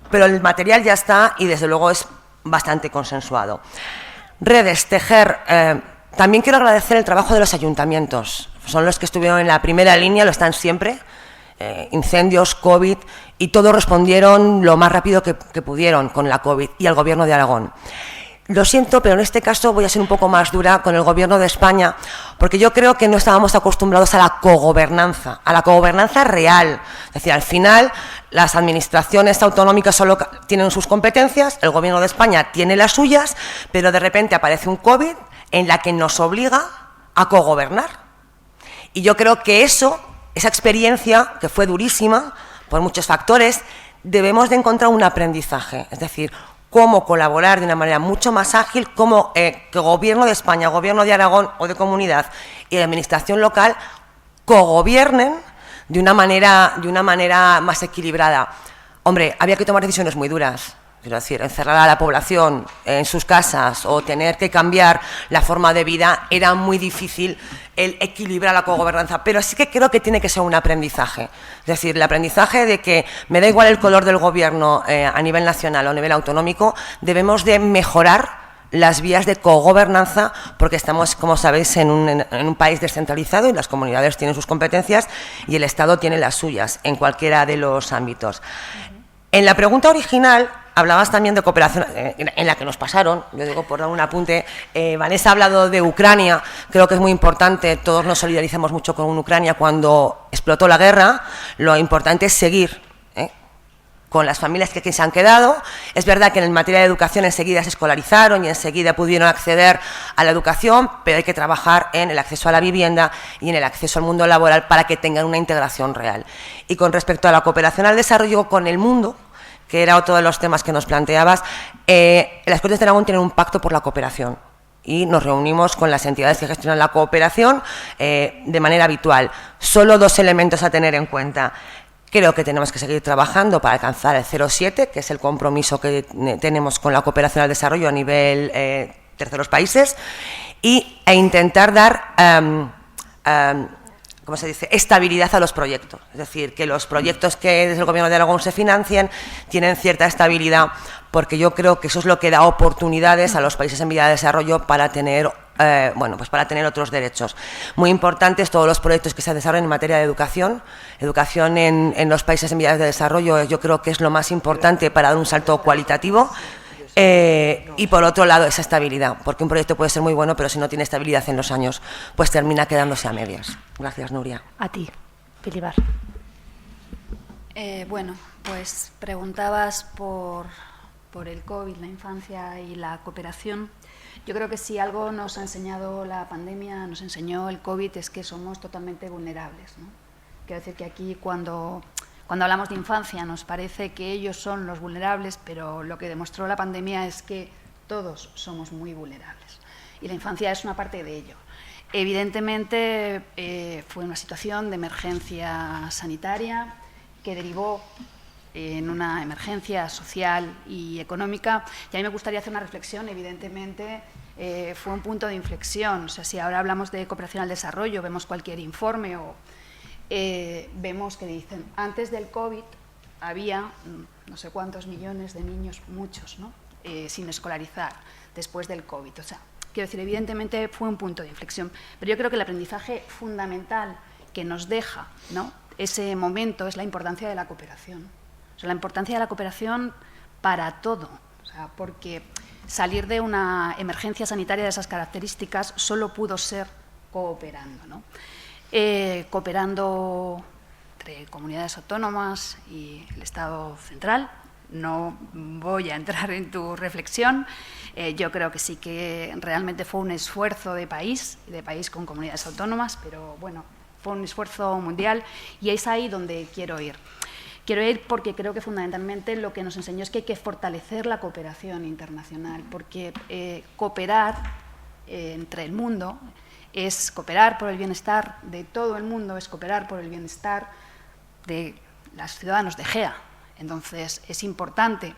pero el material ya está y desde luego es bastante consensuado. Redes, tejer, también quiero agradecer el trabajo de los ayuntamientos, son los que estuvieron en la primera línea, lo están siempre, incendios, COVID, y todos respondieron lo más rápido que pudieron con la COVID, y el Gobierno de Aragón. Lo siento, pero en este caso voy a ser un poco más dura con el Gobierno de España, porque yo creo que no estábamos acostumbrados a la cogobernanza real. Es decir, al final las administraciones autonómicas solo tienen sus competencias, el Gobierno de España tiene las suyas, pero de repente aparece un COVID en la que nos obliga a cogobernar. Y yo creo que esa experiencia, que fue durísima por muchos factores, debemos de encontrar un aprendizaje, es decir, cómo colaborar de una manera mucho más ágil, cómo que Gobierno de España, Gobierno de Aragón o de Comunidad y la Administración local cogobiernen de una manera más equilibrada. Hombre, había que tomar decisiones muy duras. Es decir, encerrar a la población en sus casas o tener que cambiar la forma de vida, era muy difícil el equilibrar la cogobernanza, pero sí que creo que tiene que ser un aprendizaje. Es decir, el aprendizaje de que me da igual el color del gobierno a nivel nacional o a nivel autonómico, debemos de mejorar las vías de cogobernanza, porque estamos, como sabéis, en un país descentralizado y las comunidades tienen sus competencias y el Estado tiene las suyas en cualquiera de los ámbitos. En la pregunta original hablabas también de cooperación, en la que nos pasaron, yo digo por dar un apunte, Vanessa ha hablado de Ucrania, creo que es muy importante, todos nos solidarizamos mucho con Ucrania cuando explotó la guerra, lo importante es seguir con las familias que aquí se han quedado. Es verdad que en materia de educación enseguida se escolarizaron y enseguida pudieron acceder a la educación, pero hay que trabajar en el acceso a la vivienda y en el acceso al mundo laboral para que tengan una integración real. Y con respecto a la cooperación al desarrollo con el mundo, que era otro de los temas que nos planteabas, las Cortes de Aragón tienen un pacto por la cooperación y nos reunimos con las entidades que gestionan la cooperación de manera habitual. Solo 2 elementos a tener en cuenta. Creo que tenemos que seguir trabajando para alcanzar el 0,7, que es el compromiso que tenemos con la cooperación al desarrollo a nivel terceros países, e intentar dar ¿cómo se dice?, estabilidad a los proyectos. Es decir, que los proyectos que desde el Gobierno de Aragón se financian tienen cierta estabilidad, porque yo creo que eso es lo que da oportunidades a los países en vía de desarrollo para tener para tener otros derechos. Muy importantes todos los proyectos que se desarrollan en materia de educación. Educación en los países en vías de desarrollo yo creo que es lo más importante para dar un salto cualitativo. Y por otro lado esa estabilidad, porque un proyecto puede ser muy bueno, pero si no tiene estabilidad en los años, pues termina quedándose a medias. Gracias, Nuria. A ti, Pilibar. Bueno, pues preguntabas por el COVID, la infancia y la cooperación. Yo creo que si algo nos ha enseñado la pandemia, nos enseñó el COVID, es que somos totalmente vulnerables, ¿no? Quiero decir que aquí cuando hablamos de infancia nos parece que ellos son los vulnerables, pero lo que demostró la pandemia es que todos somos muy vulnerables y la infancia es una parte de ello. Evidentemente fue una situación de emergencia sanitaria que derivó en una emergencia social y económica, y a mí me gustaría hacer una reflexión. Evidentemente fue un punto de inflexión. O sea, si ahora hablamos de cooperación al desarrollo, vemos cualquier informe o vemos que dicen, antes del COVID había no sé cuántos millones de niños, muchos, ¿no?, sin escolarizar después del COVID. O sea, quiero decir, evidentemente fue un punto de inflexión, pero yo creo que el aprendizaje fundamental que nos deja, ¿no?, ese momento es la importancia de la cooperación. O sea, la importancia de la cooperación para todo, o sea, porque salir de una emergencia sanitaria de esas características solo pudo ser cooperando, ¿no? Cooperando entre comunidades autónomas y el Estado central. No voy a entrar en tu reflexión. Yo creo que sí que realmente fue un esfuerzo de país con comunidades autónomas, pero bueno, fue un esfuerzo mundial y es ahí donde quiero ir. Quiero ir porque creo que fundamentalmente lo que nos enseñó es que hay que fortalecer la cooperación internacional, porque cooperar entre el mundo es cooperar por el bienestar de todo el mundo, es cooperar por el bienestar de los ciudadanos de Egea. Entonces, es importante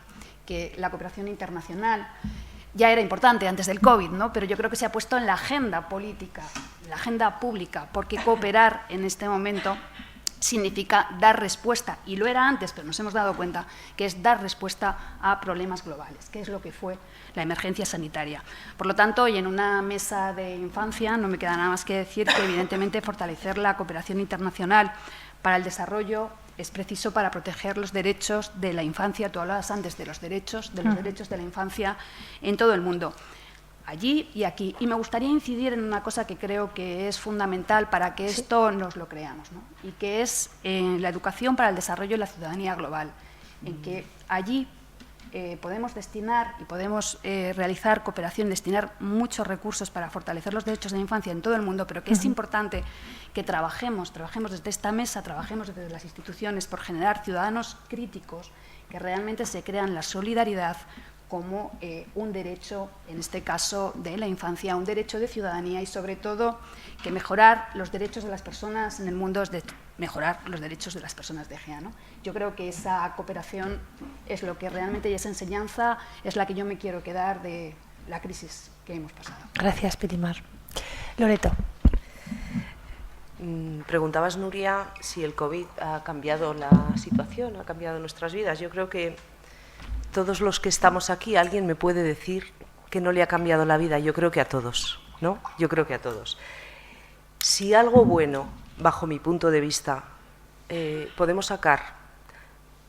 que la cooperación internacional, ya era importante antes del COVID, ¿no?, pero yo creo que se ha puesto en la agenda política, en la agenda pública, porque cooperar en este momento significa dar respuesta, y lo era antes, pero nos hemos dado cuenta que es dar respuesta a problemas globales, que es lo que fue la emergencia sanitaria. Por lo tanto, y en una mesa de infancia, no me queda nada más que decir que evidentemente fortalecer la cooperación internacional para el desarrollo es preciso para proteger los derechos de la infancia. Tú hablabas antes de los derechos de la infancia en todo el mundo, allí y aquí. Y me gustaría incidir en una cosa que creo que es fundamental para que esto nos lo creamos, ¿no? Y que es la educación para el desarrollo y la ciudadanía global, en que allí podemos destinar y podemos realizar cooperación, destinar muchos recursos para fortalecer los derechos de la infancia en todo el mundo, pero que es importante que trabajemos desde esta mesa, trabajemos desde las instituciones por generar ciudadanos críticos que realmente se crean la solidaridad como un derecho, en este caso de la infancia, un derecho de ciudadanía y sobre todo que mejorar los derechos de las personas en el mundo es mejorar los derechos de las personas de GEA, ¿no? Yo creo que esa cooperación es lo que realmente, y esa enseñanza es la que yo me quiero quedar de la crisis que hemos pasado. Gracias, Pilimar. Loreto. Preguntabas, Nuria, si el COVID ha cambiado la situación, ha cambiado nuestras vidas. Yo creo que todos los que estamos aquí, alguien me puede decir que no le ha cambiado la vida. Yo creo que a todos, ¿no? Yo creo que a todos. Si algo bueno, bajo mi punto de vista, podemos sacar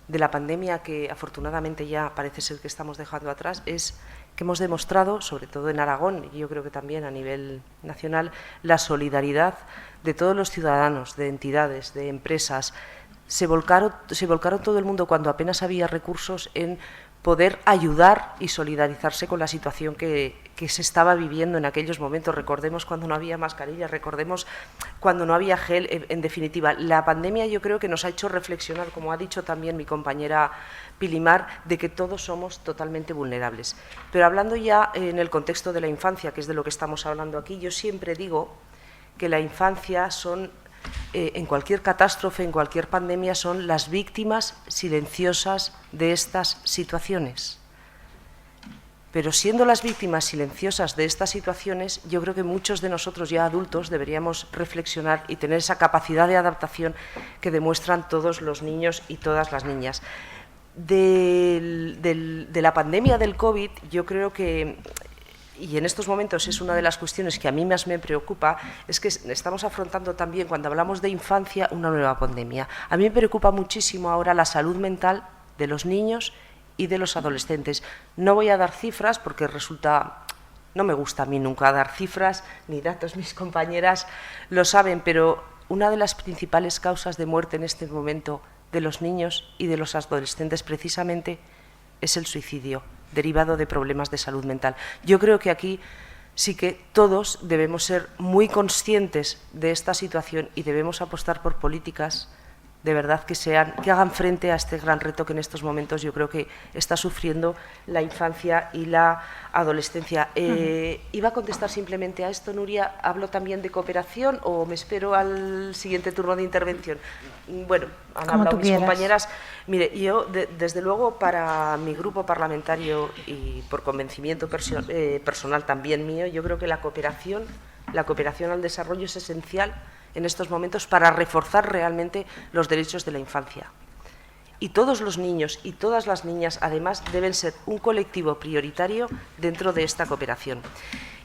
de la pandemia, que afortunadamente ya parece ser que estamos dejando atrás, es que hemos demostrado, sobre todo en Aragón, y yo creo que también a nivel nacional, la solidaridad de todos los ciudadanos, de entidades, de empresas. Se volcaron todo el mundo cuando apenas había recursos en poder ayudar y solidarizarse con la situación que se estaba viviendo en aquellos momentos. Recordemos cuando no había mascarillas, recordemos cuando no había gel. En definitiva, la pandemia yo creo que nos ha hecho reflexionar, como ha dicho también mi compañera Pilimar, de que todos somos totalmente vulnerables. Pero hablando ya en el contexto de la infancia, que es de lo que estamos hablando aquí, yo siempre digo que la infancia son, en cualquier catástrofe, en cualquier pandemia, son las víctimas silenciosas de estas situaciones. Pero siendo las víctimas silenciosas de estas situaciones, yo creo que muchos de nosotros ya adultos deberíamos reflexionar y tener esa capacidad de adaptación que demuestran todos los niños y todas las niñas. De la pandemia del COVID, yo creo que, y en estos momentos es una de las cuestiones que a mí más me preocupa, es que estamos afrontando también, cuando hablamos de infancia, una nueva pandemia. A mí me preocupa muchísimo ahora la salud mental de los niños y de los adolescentes. No voy a dar cifras porque no me gusta a mí nunca dar cifras ni datos, mis compañeras lo saben, pero una de las principales causas de muerte en este momento de los niños y de los adolescentes precisamente es el suicidio, derivado de problemas de salud mental. Yo creo que aquí sí que todos debemos ser muy conscientes de esta situación y debemos apostar por políticas de verdad que hagan frente a este gran reto que en estos momentos yo creo que está sufriendo la infancia y la adolescencia. Iba a contestar simplemente a esto, Nuria. ¿Hablo también de cooperación o me espero al siguiente turno de intervención? Bueno, han hablado mis compañeras. Mire, yo desde luego para mi grupo parlamentario y por convencimiento personal también mío, yo creo que la cooperación al desarrollo es esencial en estos momentos para reforzar realmente los derechos de la infancia. Y todos los niños y todas las niñas, además, deben ser un colectivo prioritario dentro de esta cooperación.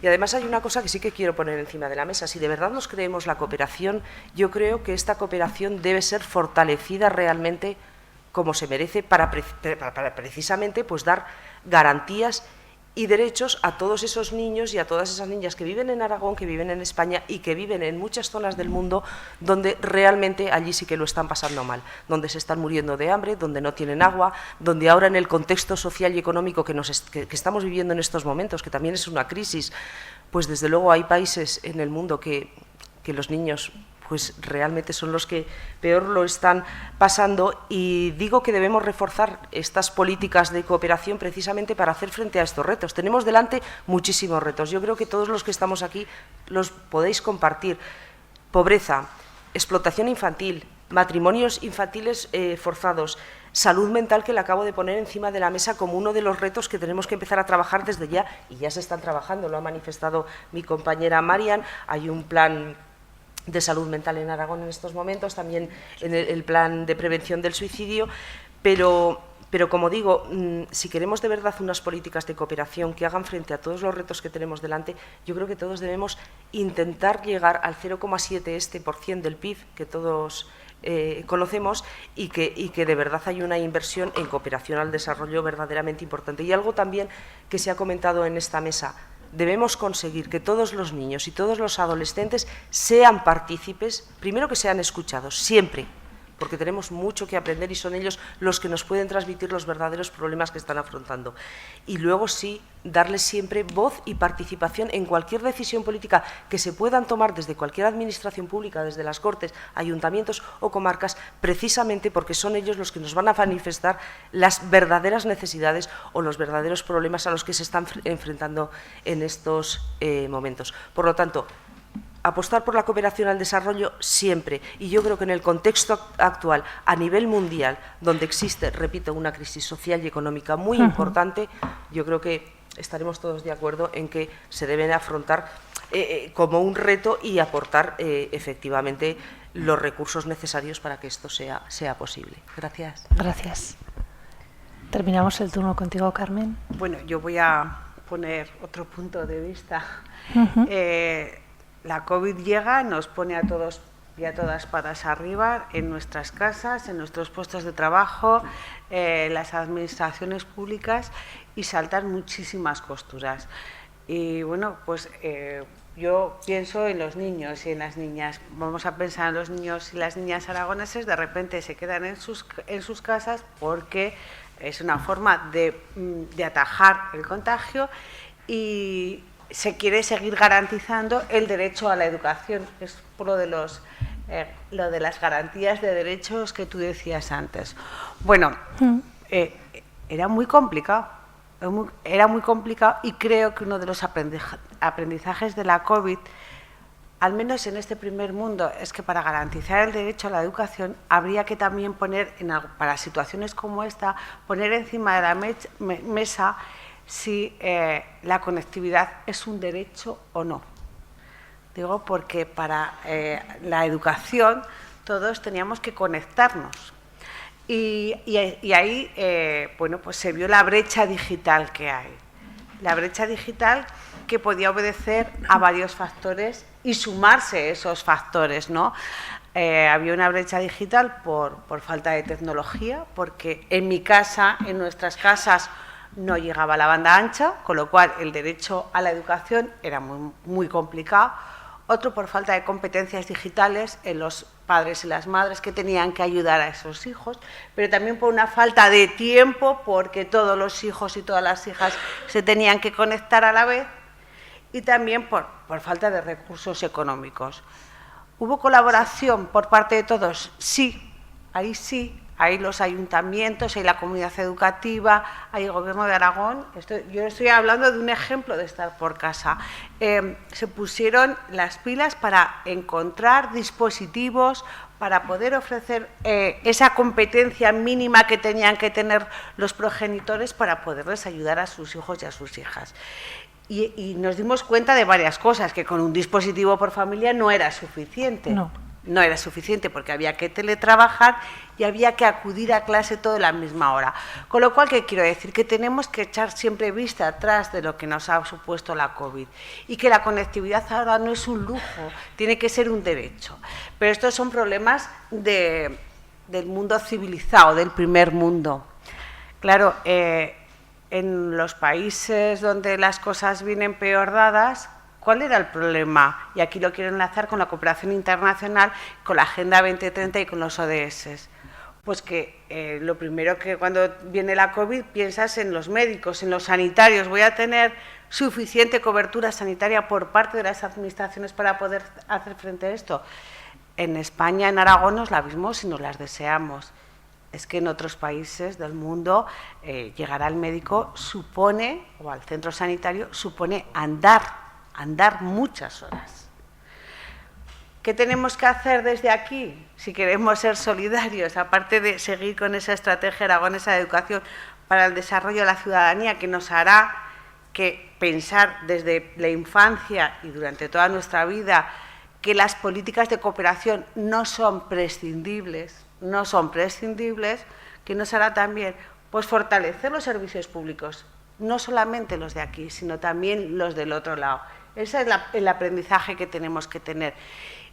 Y además hay una cosa que sí que quiero poner encima de la mesa. Si de verdad nos creemos la cooperación, yo creo que esta cooperación debe ser fortalecida realmente como se merece para precisamente pues, dar garantías y derechos a todos esos niños y a todas esas niñas que viven en Aragón, que viven en España y que viven en muchas zonas del mundo donde realmente allí sí que lo están pasando mal, donde se están muriendo de hambre, donde no tienen agua, donde ahora en el contexto social y económico que estamos viviendo en estos momentos, que también es una crisis, pues desde luego hay países en el mundo que los niños pues realmente son los que peor lo están pasando, y digo que debemos reforzar estas políticas de cooperación precisamente para hacer frente a estos retos. Tenemos delante muchísimos retos, yo creo que todos los que estamos aquí los podéis compartir. Pobreza, explotación infantil, matrimonios infantiles forzados, salud mental, que le acabo de poner encima de la mesa como uno de los retos que tenemos que empezar a trabajar desde ya, y ya se están trabajando, lo ha manifestado mi compañera Marian. Hay un plan de salud mental en Aragón en estos momentos, también en el plan de prevención del suicidio, pero como digo, si queremos de verdad unas políticas de cooperación que hagan frente a todos los retos que tenemos delante, yo creo que todos debemos intentar llegar al 0,7% del PIB que todos conocemos y que de verdad hay una inversión en cooperación al desarrollo verdaderamente importante. Y algo también que se ha comentado en esta mesa, debemos conseguir que todos los niños y todos los adolescentes sean partícipes, primero que sean escuchados, siempre, porque tenemos mucho que aprender y son ellos los que nos pueden transmitir los verdaderos problemas que están afrontando. Y luego sí, darles siempre voz y participación en cualquier decisión política que se puedan tomar desde cualquier administración pública, desde las Cortes, ayuntamientos o comarcas, precisamente porque son ellos los que nos van a manifestar las verdaderas necesidades o los verdaderos problemas a los que se están enfrentando en estos momentos. Por lo tanto, apostar por la cooperación al desarrollo siempre, y yo creo que en el contexto actual, a nivel mundial, donde existe, repito, una crisis social y económica muy importante, yo creo que estaremos todos de acuerdo en que se deben afrontar como un reto y aportar efectivamente los recursos necesarios para que esto sea posible. Gracias. Gracias. Terminamos el turno contigo, Carmen. Bueno, yo voy a poner otro punto de vista. La COVID llega, nos pone a todos y a todas patas arriba en nuestras casas, en nuestros puestos de trabajo, las administraciones públicas, y saltan muchísimas costuras. Y bueno, pues yo pienso en los niños y en las niñas. Vamos a pensar en los niños y las niñas aragoneses, de repente se quedan en sus casas porque es una forma de atajar el contagio y se quiere seguir garantizando el derecho a la educación. Es por lo de las garantías de derechos que tú decías antes. Bueno, era muy complicado. Era muy complicado, y creo que uno de los aprendizajes de la COVID, al menos en este primer mundo, es que para garantizar el derecho a la educación habría que también poner, para situaciones como esta, poner encima de la mesa si la conectividad es un derecho o no. Digo porque para la educación todos teníamos que conectarnos. Y ahí bueno, pues se vio la brecha digital que hay. La brecha digital que podía obedecer a varios factores y sumarse esos factores, ¿no? Había una brecha digital por falta de tecnología, porque en mi casa, en nuestras casas, no llegaba la banda ancha, con lo cual el derecho a la educación era muy complicado. Otro por falta de competencias digitales en los padres y las madres que tenían que ayudar a esos hijos, pero también por una falta de tiempo, porque todos los hijos y todas las hijas se tenían que conectar a la vez, y también por falta de recursos económicos. ¿Hubo colaboración por parte de todos? Sí, hay los ayuntamientos, hay la comunidad educativa, hay el Gobierno de Aragón. Yo estoy hablando de un ejemplo de estar por casa. Se pusieron las pilas para encontrar dispositivos para poder ofrecer esa competencia mínima que tenían que tener los progenitores para poderles ayudar a sus hijos y a sus hijas. Y nos dimos cuenta de varias cosas, que con un dispositivo por familia no era suficiente. No era suficiente, porque había que teletrabajar y había que acudir a clase todo a la misma hora. Con lo cual, ¿qué quiero decir? Que tenemos que echar siempre vista atrás de lo que nos ha supuesto la COVID, y que la conectividad ahora no es un lujo, tiene que ser un derecho. Pero estos son problemas del mundo civilizado, del primer mundo. Claro, en los países donde las cosas vienen peor dadas, ¿cuál era el problema? Y aquí lo quiero enlazar con la cooperación internacional, con la Agenda 2030 y con los ODS. Pues que lo primero que cuando viene la COVID piensas en los médicos, en los sanitarios. ¿Voy a tener suficiente cobertura sanitaria por parte de las administraciones para poder hacer frente a esto? En España, en Aragón, nos la vimos y nos las deseamos. Es que en otros países del mundo llegar al médico supone, o al centro sanitario, supone andar muchas horas. ¿Qué tenemos que hacer desde aquí si queremos ser solidarios, aparte de seguir con esa estrategia aragonesa de educación para el desarrollo de la ciudadanía, que nos hará que pensar desde la infancia y durante toda nuestra vida que las políticas de cooperación no son prescindibles, que nos hará también pues fortalecer los servicios públicos, no solamente los de aquí, sino también los del otro lado? Ese es el aprendizaje que tenemos que tener.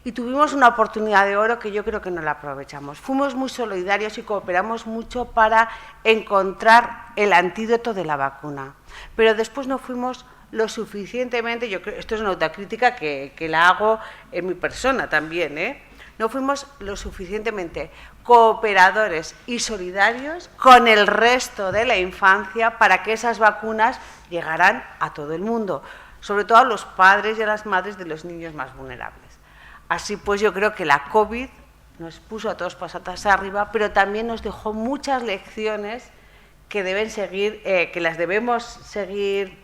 y tuvimos una oportunidad de oro que yo creo que no la aprovechamos. Fuimos muy solidarios y cooperamos mucho para encontrar el antídoto de la vacuna, pero después no fuimos lo suficientemente, yo creo, esto es una autocrítica que la hago en mi persona también, no fuimos lo suficientemente cooperadores y solidarios con el resto de la infancia para que esas vacunas llegaran a todo el mundo, sobre todo a los padres y a las madres de los niños más vulnerables. Así pues, yo creo que la COVID nos puso a todos patas arriba, pero también nos dejó muchas lecciones que deben seguir, que las debemos seguir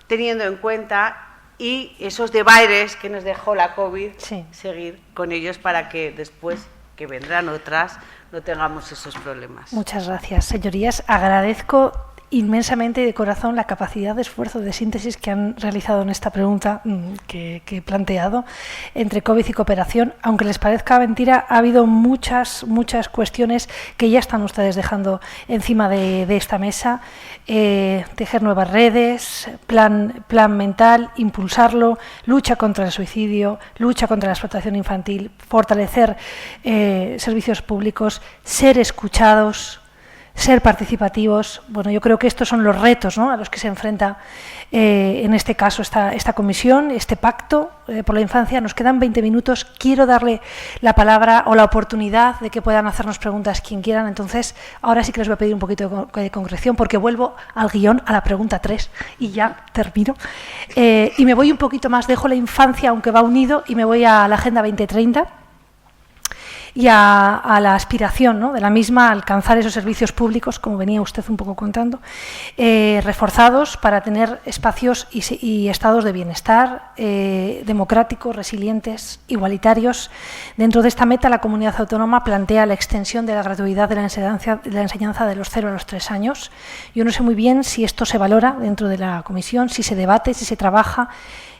teniendo en cuenta, y esos deberes que nos dejó la COVID, sí, seguir con ellos para que después, que vendrán otras, no tengamos esos problemas. Muchas gracias, señorías. Agradezco inmensamente y de corazón la capacidad de esfuerzo, de síntesis que han realizado en esta pregunta que he planteado entre COVID y cooperación. Aunque les parezca mentira, ha habido muchas cuestiones que ya están ustedes dejando encima de esta mesa. Tejer nuevas redes, plan mental, impulsarlo, lucha contra el suicidio, lucha contra la explotación infantil, fortalecer servicios públicos, ser escuchados, ser participativos. Bueno, yo creo que estos son los retos, ¿no?, a los que se enfrenta en este caso esta comisión, este pacto por la infancia. Nos quedan 20 minutos. Quiero darle la palabra o la oportunidad de que puedan hacernos preguntas quien quieran. Entonces, ahora sí que les voy a pedir un poquito de concreción, porque vuelvo al guión, a la pregunta 3, y ya termino. Y me voy un poquito más, dejo la infancia, aunque va unido, y me voy a la Agenda 2030. Y a la aspiración, ¿no?, de la misma a alcanzar esos servicios públicos, como venía usted un poco contando, reforzados para tener espacios y estados de bienestar democráticos, resilientes, igualitarios. Dentro de esta meta, la comunidad autónoma plantea la extensión de la gratuidad de la enseñanza de los 0 a los 3 años. Yo no sé muy bien si esto se valora dentro de la comisión, si se debate, si se trabaja,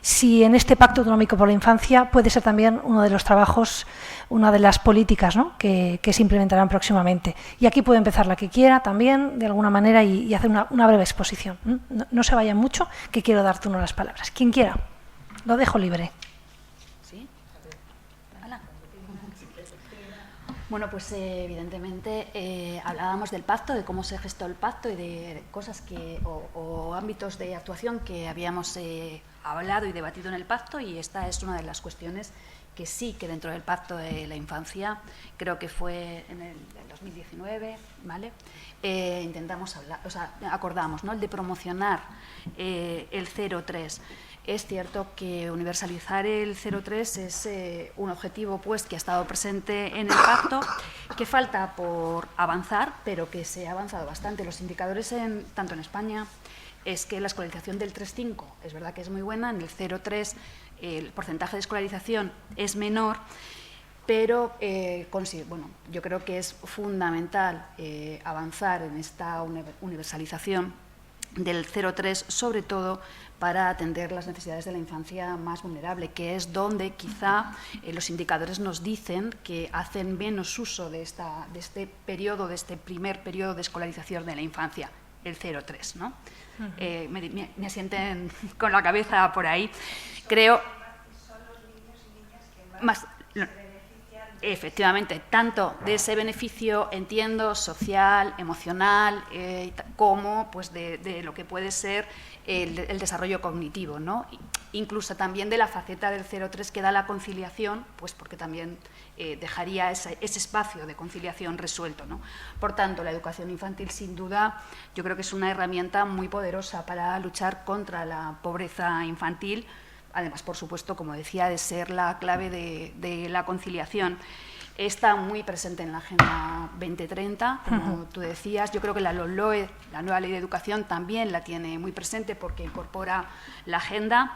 si en este Pacto Autonómico por la Infancia puede ser también uno de los trabajos, una de las políticas, ¿no?, que se implementarán próximamente. Y aquí puede empezar la que quiera también, de alguna manera, y hacer una breve exposición. No se vayan mucho, que quiero dar turno a las palabras. Quien quiera, lo dejo libre. ¿Sí? Hola. Bueno, pues evidentemente hablábamos del pacto, de cómo se gestó el pacto y de cosas o ámbitos de actuación que habíamos hablado y debatido en el pacto, y esta es una de las cuestiones que sí que dentro del pacto de la infancia, creo que fue en el 2019, ¿vale? Intentamos hablar, o sea, acordamos, ¿no?, el de promocionar el 0-3. Es cierto que universalizar el 0-3 es un objetivo, pues, que ha estado presente en el pacto, que falta por avanzar, pero que se ha avanzado bastante. Los indicadores tanto en España es que la escolarización del 3-5 es verdad que es muy buena, en el 0-3 el porcentaje de escolarización es menor, pero bueno, yo creo que es fundamental avanzar en esta universalización del 0-3, sobre todo para atender las necesidades de la infancia más vulnerable, que es donde quizá los indicadores nos dicen que hacen menos uso de este periodo, de este primer periodo de escolarización de la infancia, el 0-3, ¿no? Me asienten con la cabeza por ahí. Creo son los niños y niñas que más benefician. Efectivamente, tanto de ese beneficio, entiendo, social, emocional, como pues de lo que puede ser el desarrollo cognitivo, ¿no? Incluso también de la faceta del 0-3 que da la conciliación, pues porque también dejaría ese espacio de conciliación resuelto, ¿no? Por tanto, la educación infantil, sin duda, yo creo que es una herramienta muy poderosa para luchar contra la pobreza infantil, además, por supuesto, como decía, de ser la clave de la conciliación. Está muy presente en la Agenda 2030, como tú decías. Yo creo que la LOLOE, la nueva Ley de Educación, también la tiene muy presente porque incorpora la agenda.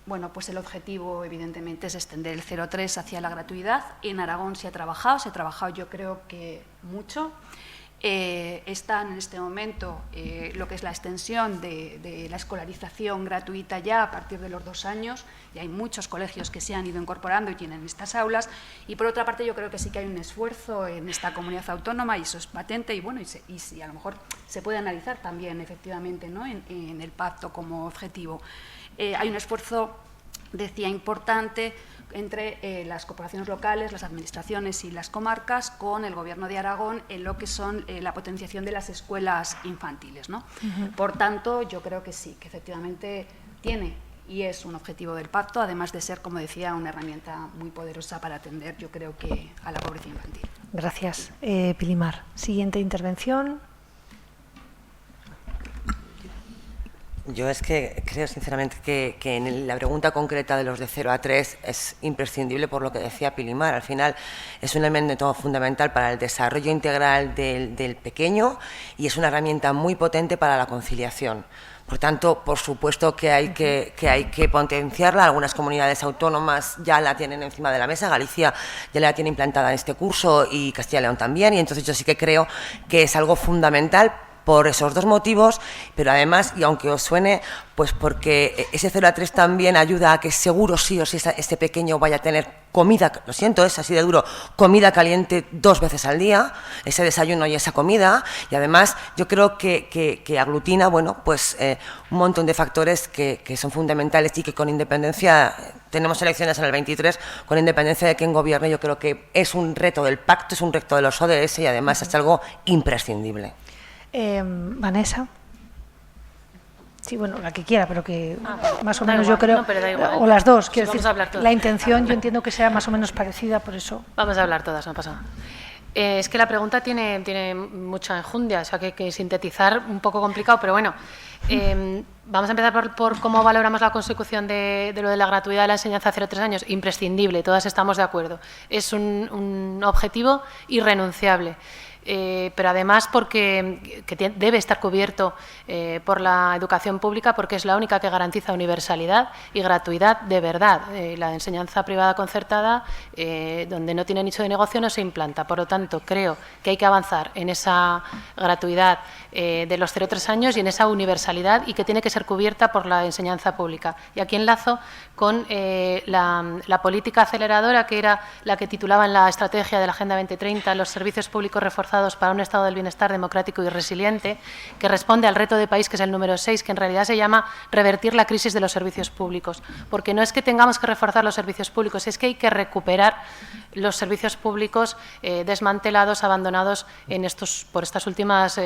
Bueno, pues el objetivo, evidentemente, es extender el 0-3 hacia la gratuidad. En Aragón se ha trabajado yo creo que mucho. Están en este momento lo que es la extensión de la escolarización gratuita ya a partir de los 2 años, y hay muchos colegios que se han ido incorporando y tienen estas aulas, y por otra parte yo creo que sí que hay un esfuerzo en esta comunidad autónoma, y eso es patente, y bueno, y a lo mejor se puede analizar también efectivamente, ¿no?, en el pacto como objetivo. Hay un esfuerzo decía, importante entre las corporaciones locales, las administraciones y las comarcas con el Gobierno de Aragón en lo que son la potenciación de las escuelas infantiles, ¿no? Por tanto, yo creo que sí, que efectivamente tiene y es un objetivo del pacto, además de ser, como decía, una herramienta muy poderosa para atender, yo creo que a la pobreza infantil. Gracias. Pilimar, siguiente intervención. Yo es que creo sinceramente que en la pregunta concreta de los de 0 a 3 es imprescindible por lo que decía Pilimar. Al final es un elemento fundamental para el desarrollo integral del pequeño y es una herramienta muy potente para la conciliación. Por tanto, por supuesto que hay que potenciarla. Algunas comunidades autónomas ya la tienen encima de la mesa. Galicia ya la tiene implantada en este curso y Castilla y León también. Y entonces yo sí que creo que es algo fundamental por esos dos motivos, pero además, y aunque os suene, pues porque ese 0 a 3 también ayuda a que seguro sí o sí este pequeño vaya a tener comida, lo siento, es así de duro, comida caliente 2 veces al día, ese desayuno y esa comida, y además yo creo que aglutina, bueno, pues un montón de factores que son fundamentales y que con independencia, tenemos elecciones en el 23, con independencia de quién gobierne, yo creo que es un reto del pacto, es un reto de los ODS y además es algo imprescindible. Vanessa. Sí, bueno, la que quiera, pero que más o da menos igual, yo creo, no, pero da igual. o las dos, quiero Vamos decir, a hablar todas. la intención yo entiendo que sea más o menos parecida, por eso. Vamos a hablar todas, no pasa nada. Es que la pregunta tiene mucha enjundia, o sea que sintetizar un poco complicado, pero bueno, vamos a empezar por cómo valoramos la consecución de lo de la gratuidad de la enseñanza a 0-3 años. Imprescindible, todas estamos de acuerdo. Es un objetivo irrenunciable. Pero además porque debe estar cubierto por la educación pública, porque es la única que garantiza universalidad y gratuidad de verdad. La enseñanza privada concertada, donde no tiene nicho de negocio, no se implanta. Por lo tanto, creo que hay que avanzar en esa gratuidad de los 0-3 años y en esa universalidad, y que tiene que ser cubierta por la enseñanza pública. Y aquí enlazo con la política aceleradora, que era la que titulaba en la estrategia de la Agenda 2030 los servicios públicos reforzados para un estado del bienestar democrático y resiliente, que responde al reto de país, que es el número 6, que en realidad se llama revertir la crisis de los servicios públicos. Porque no es que tengamos que reforzar los servicios públicos, es que hay que recuperar los servicios públicos desmantelados, abandonados por estas últimas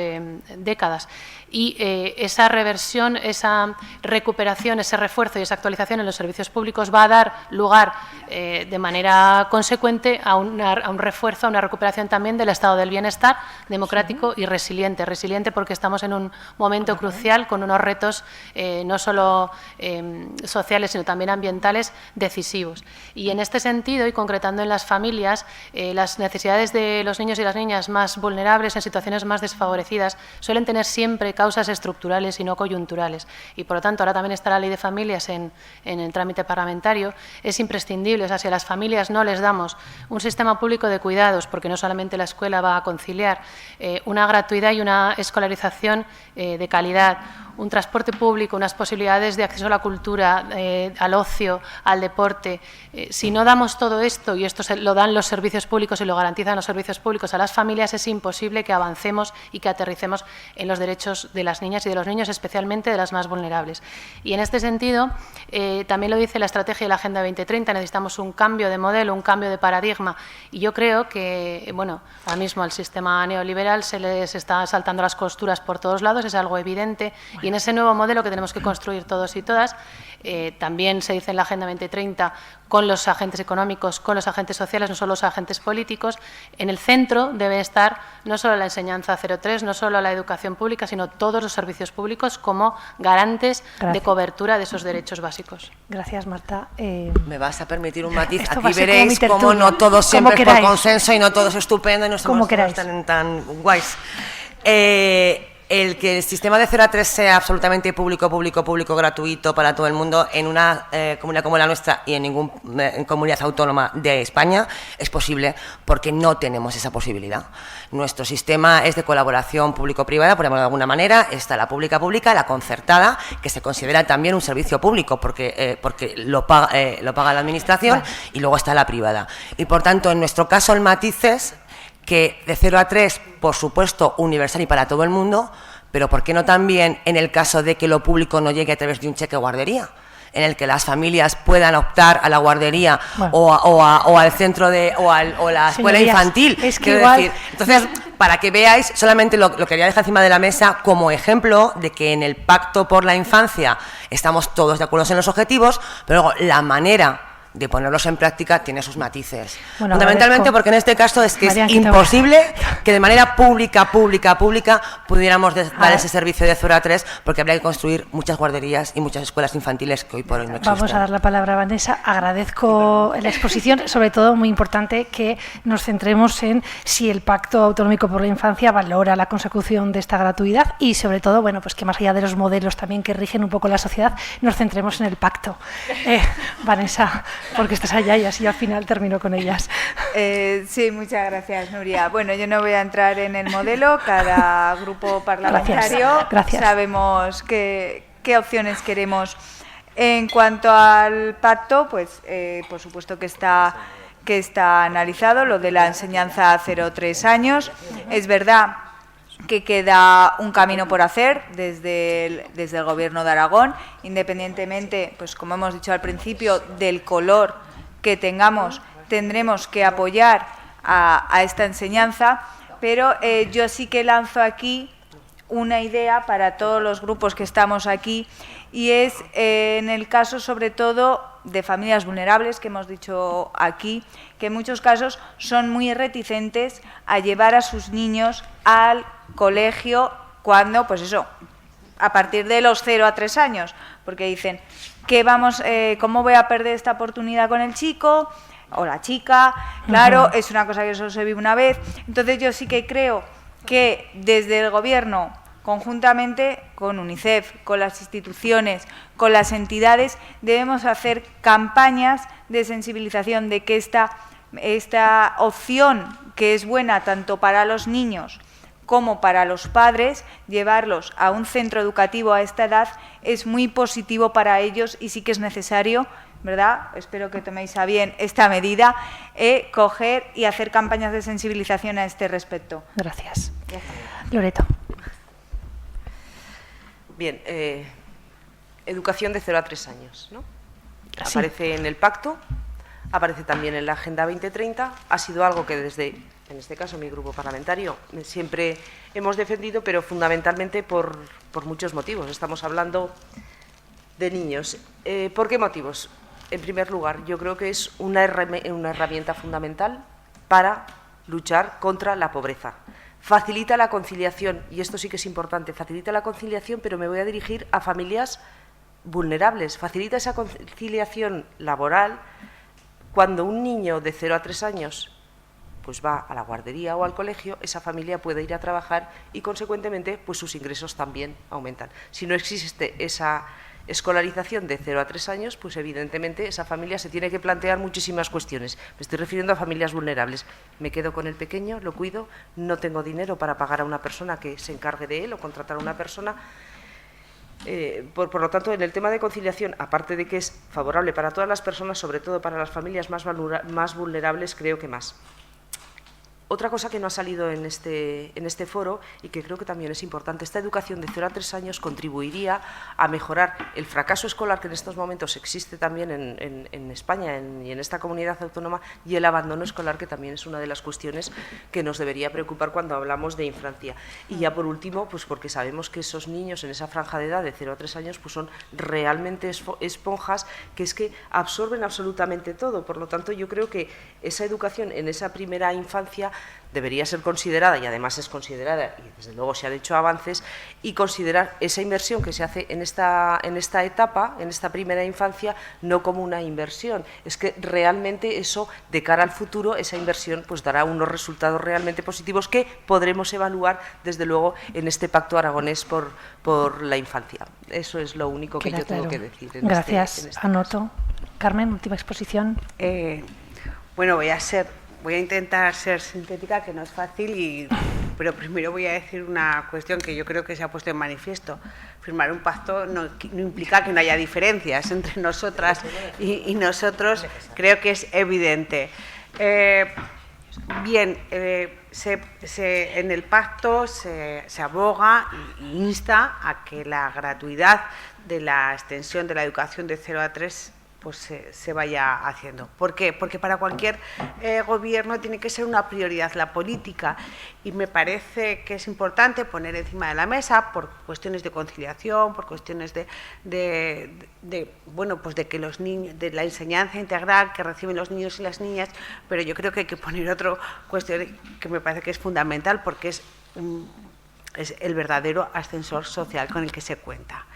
décadas. Y esa reversión, esa recuperación, ese refuerzo y esa actualización en los servicios públicos va a dar lugar de manera consecuente a un refuerzo, a una recuperación también del estado del bienestar democrático y resiliente. Resiliente porque estamos en un momento crucial con unos retos no solo sociales, sino también ambientales decisivos. Y en este sentido, y concretando en las familias, las necesidades de los niños y las niñas más vulnerables, en situaciones más desfavorecidas, suelen tener siempre causas estructurales y no coyunturales. Y por lo tanto, ahora también está la Ley de Familias en el trámite parlamentario. Es imprescindible, o sea, si a las familias no les damos un sistema público de cuidados, porque no solamente la escuela va a conciliar, una gratuidad y una escolarización de calidad, un transporte público, unas posibilidades de acceso a la cultura, al ocio, al deporte. Si no damos todo esto, y esto lo dan los servicios públicos y lo garantizan los servicios públicos a las familias, es imposible que avancemos y que aterricemos en los derechos de las niñas y de los niños, especialmente de las más vulnerables. Y en este sentido, también lo dice la estrategia de la Agenda 2030, necesitamos un cambio de modelo, un cambio de paradigma. Y yo creo que, bueno, ahora mismo al sistema neoliberal se les está saltando las costuras por todos lados, es algo evidente. Y en ese nuevo modelo que tenemos que construir todos y todas, también se dice en la Agenda 2030, con los agentes económicos, con los agentes sociales, no solo los agentes políticos, en el centro debe estar no solo la enseñanza 0-3, no solo la educación pública, sino todos los servicios públicos como garantes de cobertura de esos derechos básicos. Gracias, Marta. ¿Me vas a permitir un matiz? Esto Aquí veréis cómo no todo siempre es por consenso y no todo es estupendo y no somos tan guays. El que el sistema de 0 a 3 sea absolutamente público, gratuito para todo el mundo en una comunidad como la nuestra y en ninguna comunidad autónoma de España es posible porque no tenemos esa posibilidad. Nuestro sistema es de colaboración público-privada, por llamarlo de alguna manera. Está la pública, la concertada, que se considera también un servicio público porque lo paga la administración, y luego está la privada. Y por tanto, en nuestro caso, el matiz es que de 0 a 3, por supuesto, universal y para todo el mundo, pero ¿por qué no también en el caso de que lo público no llegue a través de un cheque guardería? en el que las familias puedan optar a la guardería o al centro o la escuela infantil. Es que igual... decir, entonces, para que veáis, solamente lo quería dejar encima de la mesa como ejemplo de que en el Pacto por la Infancia estamos todos de acuerdo en los objetivos, pero luego la manera de ponerlos en práctica tiene sus matices. Bueno, fundamentalmente porque en este caso es que Marian, es imposible que de manera pública pudiéramos dar ese servicio de 0 a 3, porque habría que construir muchas guarderías y muchas escuelas infantiles que hoy por hoy no existen. Vamos a dar la palabra a Vanessa. Agradezco la exposición, sobre todo muy importante que nos centremos en si el Pacto Autonómico por la Infancia valora la consecución de esta gratuidad y sobre todo, bueno, pues que más allá de los modelos también que rigen un poco la sociedad, nos centremos en el pacto. Vanessa, porque estás allá y así al final termino con ellas. Sí, muchas gracias, Nuria. Bueno, yo no voy a entrar en el modelo, cada grupo parlamentario Gracias. sabemos qué opciones queremos. En cuanto al pacto, pues por supuesto que está analizado lo de la enseñanza a 0-3 años. Es verdad que queda un camino por hacer desde el Gobierno de Aragón, independientemente, pues como hemos dicho al principio, del color que tengamos, tendremos que apoyar a esta enseñanza, pero yo sí que lanzo aquí una idea para todos los grupos que estamos aquí, y es en el caso sobre todo de familias vulnerables, que hemos dicho aquí, que en muchos casos son muy reticentes a llevar a sus niños al colegio cuando, pues eso, a partir de los 0 a 3 años, porque dicen, ¿cómo voy a perder esta oportunidad con el chico o la chica? Claro, es una cosa que solo se vive una vez. Entonces yo sí que creo que desde el Gobierno, conjuntamente con UNICEF, con las instituciones, con las entidades, debemos hacer campañas de sensibilización de que esta opción, que es buena tanto para los niños como para los padres, llevarlos a un centro educativo a esta edad es muy positivo para ellos y sí que es necesario, ¿verdad? Espero que toméis a bien esta medida, coger y hacer campañas de sensibilización a este respecto. Gracias. Loreto. Bien, educación de 0 a 3 años, ¿no? Sí. Aparece en el pacto, aparece también en la Agenda 2030, ha sido algo que desde, en este caso, mi grupo parlamentario siempre hemos defendido, pero fundamentalmente por muchos motivos. Estamos hablando de niños. ¿Por qué motivos? En primer lugar, yo creo que es una herramienta fundamental para luchar contra la pobreza. Facilita la conciliación, y esto sí que es importante, facilita la conciliación, pero me voy a dirigir a familias vulnerables. Facilita esa conciliación laboral cuando un niño de 0 a 3 años pues va a la guardería o al colegio, esa familia puede ir a trabajar y, consecuentemente, pues sus ingresos también aumentan. Si no existe esa escolarización de 0 a 3 años, pues evidentemente esa familia se tiene que plantear muchísimas cuestiones. Me estoy refiriendo a familias vulnerables. Me quedo con el pequeño, lo cuido, no tengo dinero para pagar a una persona que se encargue de él o contratar a una persona. Por lo tanto, en el tema de conciliación, aparte de que es favorable para todas las personas, sobre todo para las familias más vulnerables, creo que más. Otra cosa que no ha salido en este foro y que creo que también es importante, esta educación de 0 a 3 años contribuiría a mejorar el fracaso escolar que en estos momentos existe también en España y en esta comunidad autónoma, y el abandono escolar, que también es una de las cuestiones que nos debería preocupar cuando hablamos de infancia. Y ya por último, pues porque sabemos que esos niños en esa franja de edad de 0 a 3 años pues son realmente esponjas que es que absorben absolutamente todo. Por lo tanto, yo creo que esa educación en esa primera infancia debería ser considerada, y además es considerada, y desde luego se han hecho avances, y considerar esa inversión que se hace en esta etapa, en esta primera infancia, no como una inversión. Es que realmente eso, de cara al futuro, esa inversión pues dará unos resultados realmente positivos que podremos evaluar, desde luego, en este pacto aragonés por la infancia. Eso es lo único que yo tengo que decir. Gracias, anoto. Carmen, última exposición. Bueno, voy a intentar ser sintética, que no es fácil, pero primero voy a decir una cuestión que yo creo que se ha puesto en manifiesto. Firmar un pacto no implica que no haya diferencias entre nosotras y nosotros, creo que es evidente. Bien, en el pacto se aboga e insta a que la gratuidad de la extensión de la educación de 0 a 3 pues se vaya haciendo. ¿Por qué? Porque para cualquier gobierno tiene que ser una prioridad la política, y me parece que es importante poner encima de la mesa, por cuestiones de conciliación, por cuestiones bueno, pues de que los niños, de la enseñanza integral que reciben los niños y las niñas, pero yo creo que hay que poner otra cuestión que me parece que es fundamental, porque es el verdadero ascensor social con el que se cuenta.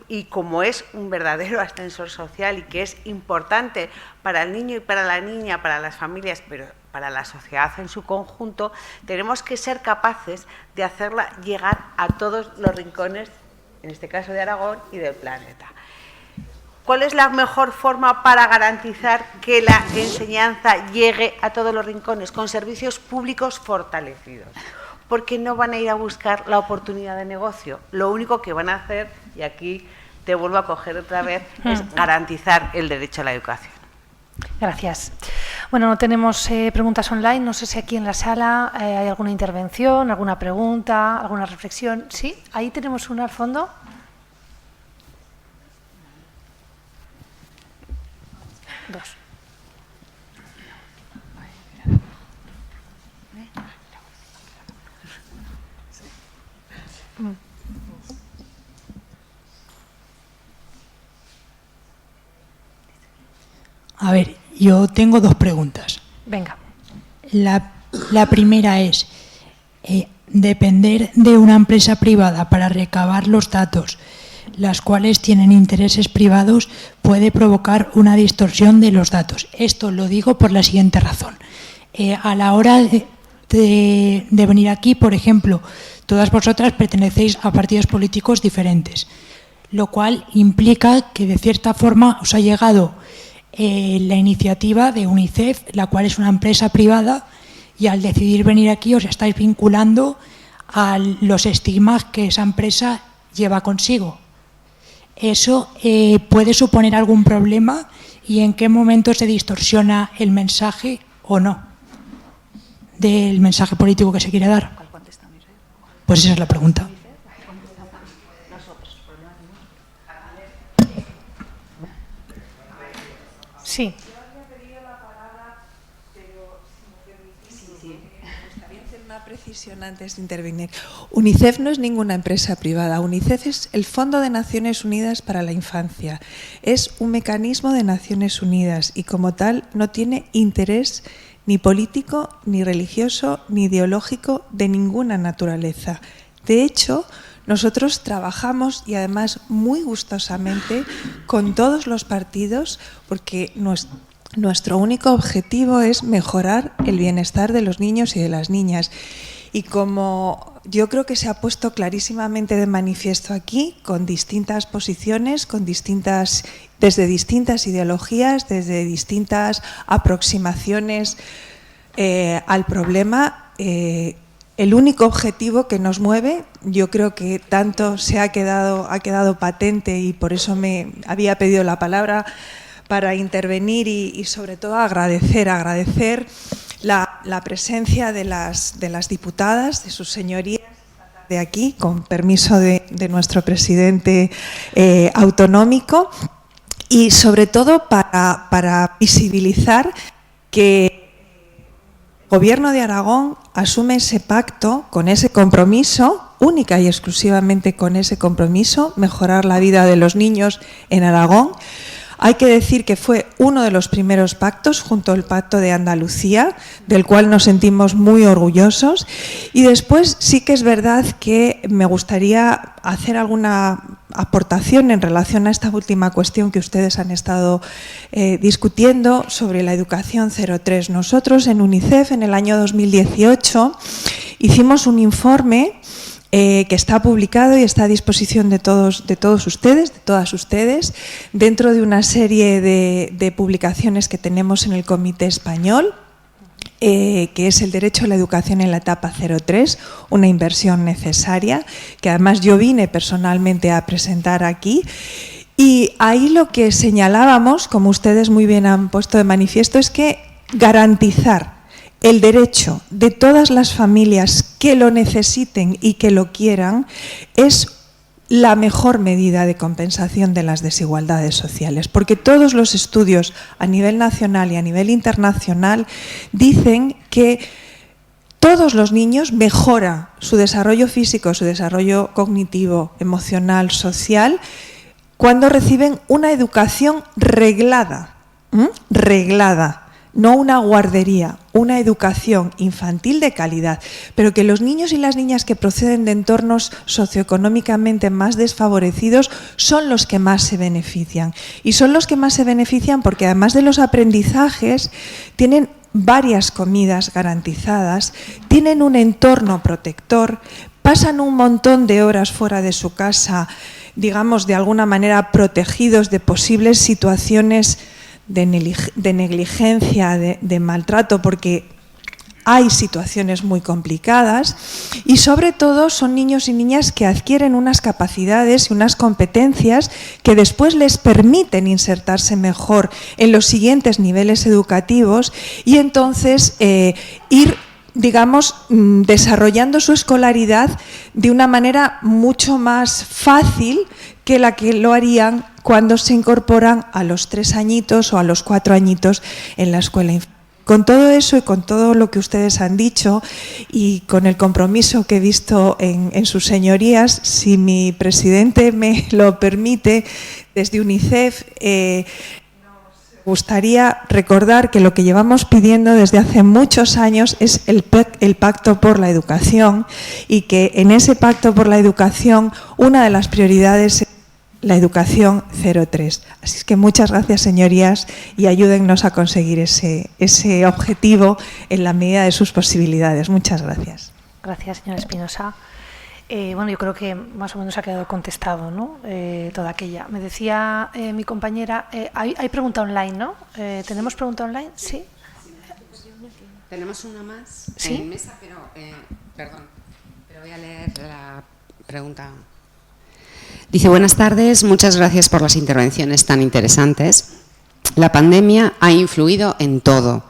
Y como es un verdadero ascensor social y que es importante para el niño y para la niña, para las familias, pero para la sociedad en su conjunto, tenemos que ser capaces de hacerla llegar a todos los rincones, en este caso de Aragón y del planeta. ¿Cuál es la mejor forma para garantizar que la enseñanza llegue a todos los rincones? Con servicios públicos fortalecidos. Porque no van a ir a buscar la oportunidad de negocio. Lo único que van a hacer, y aquí te vuelvo a coger otra vez, es garantizar el derecho a la educación. Gracias. Bueno, no tenemos preguntas online. No sé si aquí en la sala hay alguna intervención, alguna pregunta, alguna reflexión. ¿Sí? Ahí tenemos una al fondo. Dos. A ver, yo tengo dos preguntas. Venga. La primera es, depender de una empresa privada para recabar los datos, las cuales tienen intereses privados, puede provocar una distorsión de los datos. Esto lo digo por la siguiente razón. A la hora de venir aquí, por ejemplo, todas vosotras pertenecéis a partidos políticos diferentes, lo cual implica que de cierta forma os ha llegado la iniciativa de UNICEF, la cual es una empresa privada, y al decidir venir aquí os estáis vinculando a los estigmas que esa empresa lleva consigo. ¿Eso puede suponer algún problema y en qué momento se distorsiona el mensaje o no del mensaje político que se quiere dar? Pues esa es la pregunta. Sí. Una precisión antes de intervenir. UNICEF no es ninguna empresa privada. UNICEF es el Fondo de Naciones Unidas para la Infancia. Es un mecanismo de Naciones Unidas y como tal no tiene interés ni político, ni religioso, ni ideológico de ninguna naturaleza. De hecho, nosotros trabajamos, y además muy gustosamente, con todos los partidos, porque nuestro único objetivo es mejorar el bienestar de los niños y de las niñas. Y como yo creo que se ha puesto clarísimamente de manifiesto aquí, con distintas posiciones, desde distintas ideologías, desde distintas aproximaciones al problema, el único objetivo que nos mueve, yo creo que tanto ha quedado patente, y por eso me había pedido la palabra para intervenir y sobre todo agradecer la presencia de las diputadas, de sus señorías de aquí, con permiso de nuestro presidente autonómico, y sobre todo para visibilizar que el Gobierno de Aragón asume ese pacto con ese compromiso, única y exclusivamente con ese compromiso, mejorar la vida de los niños en Aragón. Hay que decir que fue uno de los primeros pactos, junto al Pacto de Andalucía, del cual nos sentimos muy orgullosos. Y después sí que es verdad que me gustaría hacer alguna aportación en relación a esta última cuestión que ustedes han estado discutiendo sobre la educación 0-3. Nosotros en UNICEF en el año 2018 hicimos un informe que está publicado y está a disposición de todos ustedes, de todas ustedes, dentro de una serie de publicaciones que tenemos en el Comité Español, que es el derecho a la educación en la etapa 0-3, una inversión necesaria, que además yo vine personalmente a presentar aquí. Y ahí lo que señalábamos, como ustedes muy bien han puesto de manifiesto, es que garantizar el derecho de todas las familias que lo necesiten y que lo quieran es la mejor medida de compensación de las desigualdades sociales, porque todos los estudios a nivel nacional y a nivel internacional dicen que todos los niños mejora su desarrollo físico, su desarrollo cognitivo, emocional, social, cuando reciben una educación reglada, no una guardería, una educación infantil de calidad, pero que los niños y las niñas que proceden de entornos socioeconómicamente más desfavorecidos son los que más se benefician. Y son los que más se benefician porque además de los aprendizajes tienen varias comidas garantizadas, tienen un entorno protector, pasan un montón de horas fuera de su casa, digamos, de alguna manera protegidos de posibles situaciones de negligencia, de maltrato, porque hay situaciones muy complicadas, y sobre todo son niños y niñas que adquieren unas capacidades y unas competencias que después les permiten insertarse mejor en los siguientes niveles educativos y entonces ir, digamos, desarrollando su escolaridad de una manera mucho más fácil que la que lo harían cuando se incorporan a los 3 añitos o a los 4 añitos en la escuela infantil. Con todo eso y con todo lo que ustedes han dicho y con el compromiso que he visto en sus señorías, si mi presidente me lo permite, desde UNICEF nos gustaría recordar que lo que llevamos pidiendo desde hace muchos años es el Pacto por la Educación, y que en ese Pacto por la Educación una de las prioridades es la educación 0-3. Así es que muchas gracias, señorías, y ayúdennos a conseguir ese objetivo en la medida de sus posibilidades. Muchas gracias. Gracias, señora Espinosa. Bueno, yo creo que más o menos ha quedado contestado, ¿no? Toda aquella. Me decía mi compañera, hay pregunta online, ¿no? ¿Tenemos pregunta online? Sí. Tenemos una más ¿Sí? en mesa, pero, perdón, pero voy a leer la pregunta. Dice: buenas tardes, muchas gracias por las intervenciones tan interesantes. La pandemia ha influido en todo.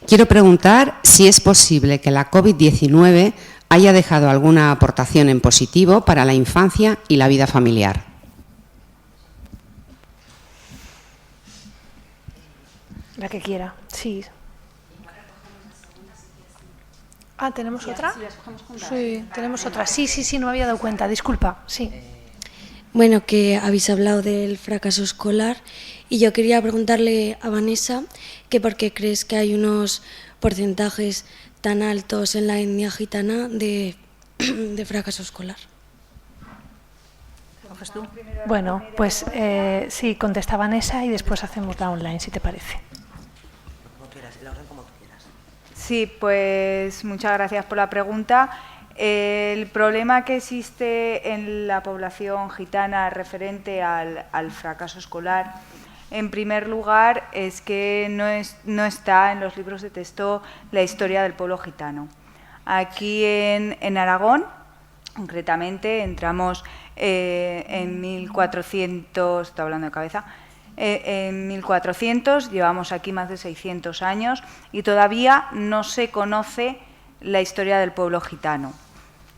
Quiero preguntar si es posible que la COVID-19 haya dejado alguna aportación en positivo para la infancia y la vida familiar. La que quiera, sí. Ah, ¿tenemos otra? Sí, tenemos otra. Sí, no me había dado cuenta, disculpa, sí. Bueno, que habéis hablado del fracaso escolar y yo quería preguntarle a Vanessa que por qué crees que hay unos porcentajes tan altos en la etnia gitana de fracaso escolar. Bueno, pues sí, contesta Vanessa y después hacemos la online, si te parece. Sí, pues muchas gracias por la pregunta. El problema que existe en la población gitana referente al fracaso escolar, en primer lugar, es que no está en los libros de texto la historia del pueblo gitano. Aquí en Aragón, concretamente, entramos en 1400, estoy hablando de cabeza, en 1400, llevamos aquí más de 600 años y todavía no se conoce la historia del pueblo gitano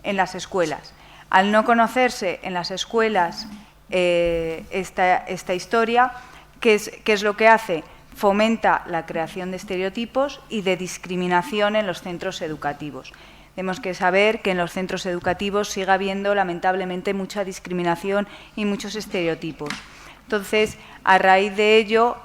en las escuelas. Al no conocerse en las escuelas esta historia, ¿qué es lo que hace? Fomenta la creación de estereotipos y de discriminación en los centros educativos. Tenemos que saber que en los centros educativos sigue habiendo, lamentablemente, mucha discriminación y muchos estereotipos. Entonces, a raíz de ello,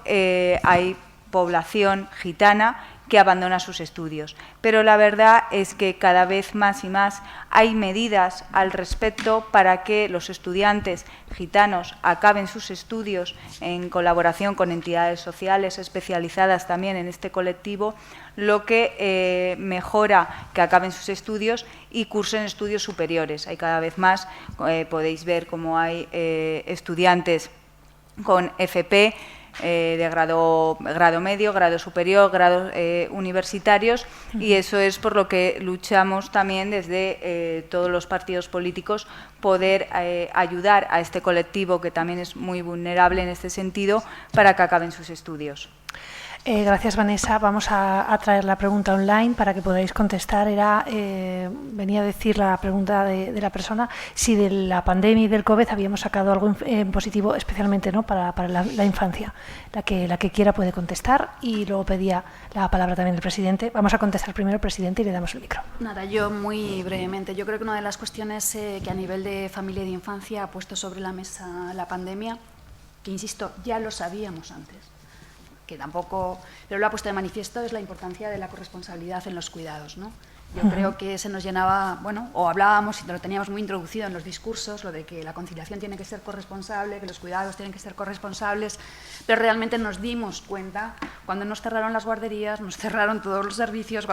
hay población gitana que abandona sus estudios. Pero la verdad es que cada vez más y más hay medidas al respecto para que los estudiantes gitanos acaben sus estudios en colaboración con entidades sociales especializadas también en este colectivo, lo que mejora que acaben sus estudios y cursen estudios superiores. Hay cada vez más, podéis ver cómo hay estudiantes con FP, de grado medio, grado superior, grados universitarios, y eso es por lo que luchamos también desde todos los partidos políticos, poder ayudar a este colectivo que también es muy vulnerable en este sentido para que acaben sus estudios. Gracias, Vanessa. Vamos a traer la pregunta online para que podáis contestar. Venía a decir la pregunta de la persona si de la pandemia y del COVID habíamos sacado algo en positivo, especialmente, ¿no?, para la infancia. La que quiera puede contestar, y luego pedía la palabra también el presidente. Vamos a contestar primero el presidente y le damos el micro. Nada, yo muy brevemente. Yo creo que una de las cuestiones que a nivel de familia y de infancia ha puesto sobre la mesa la pandemia, que insisto, ya lo sabíamos antes, que tampoco, pero lo ha puesto de manifiesto, es la importancia de la corresponsabilidad en los cuidados, ¿no? Yo creo que se nos llenaba, bueno, o hablábamos, y lo teníamos muy introducido en los discursos, lo de que la conciliación tiene que ser corresponsable, que los cuidados tienen que ser corresponsables, pero realmente nos dimos cuenta cuando nos cerraron las guarderías, nos cerraron todos los servicios,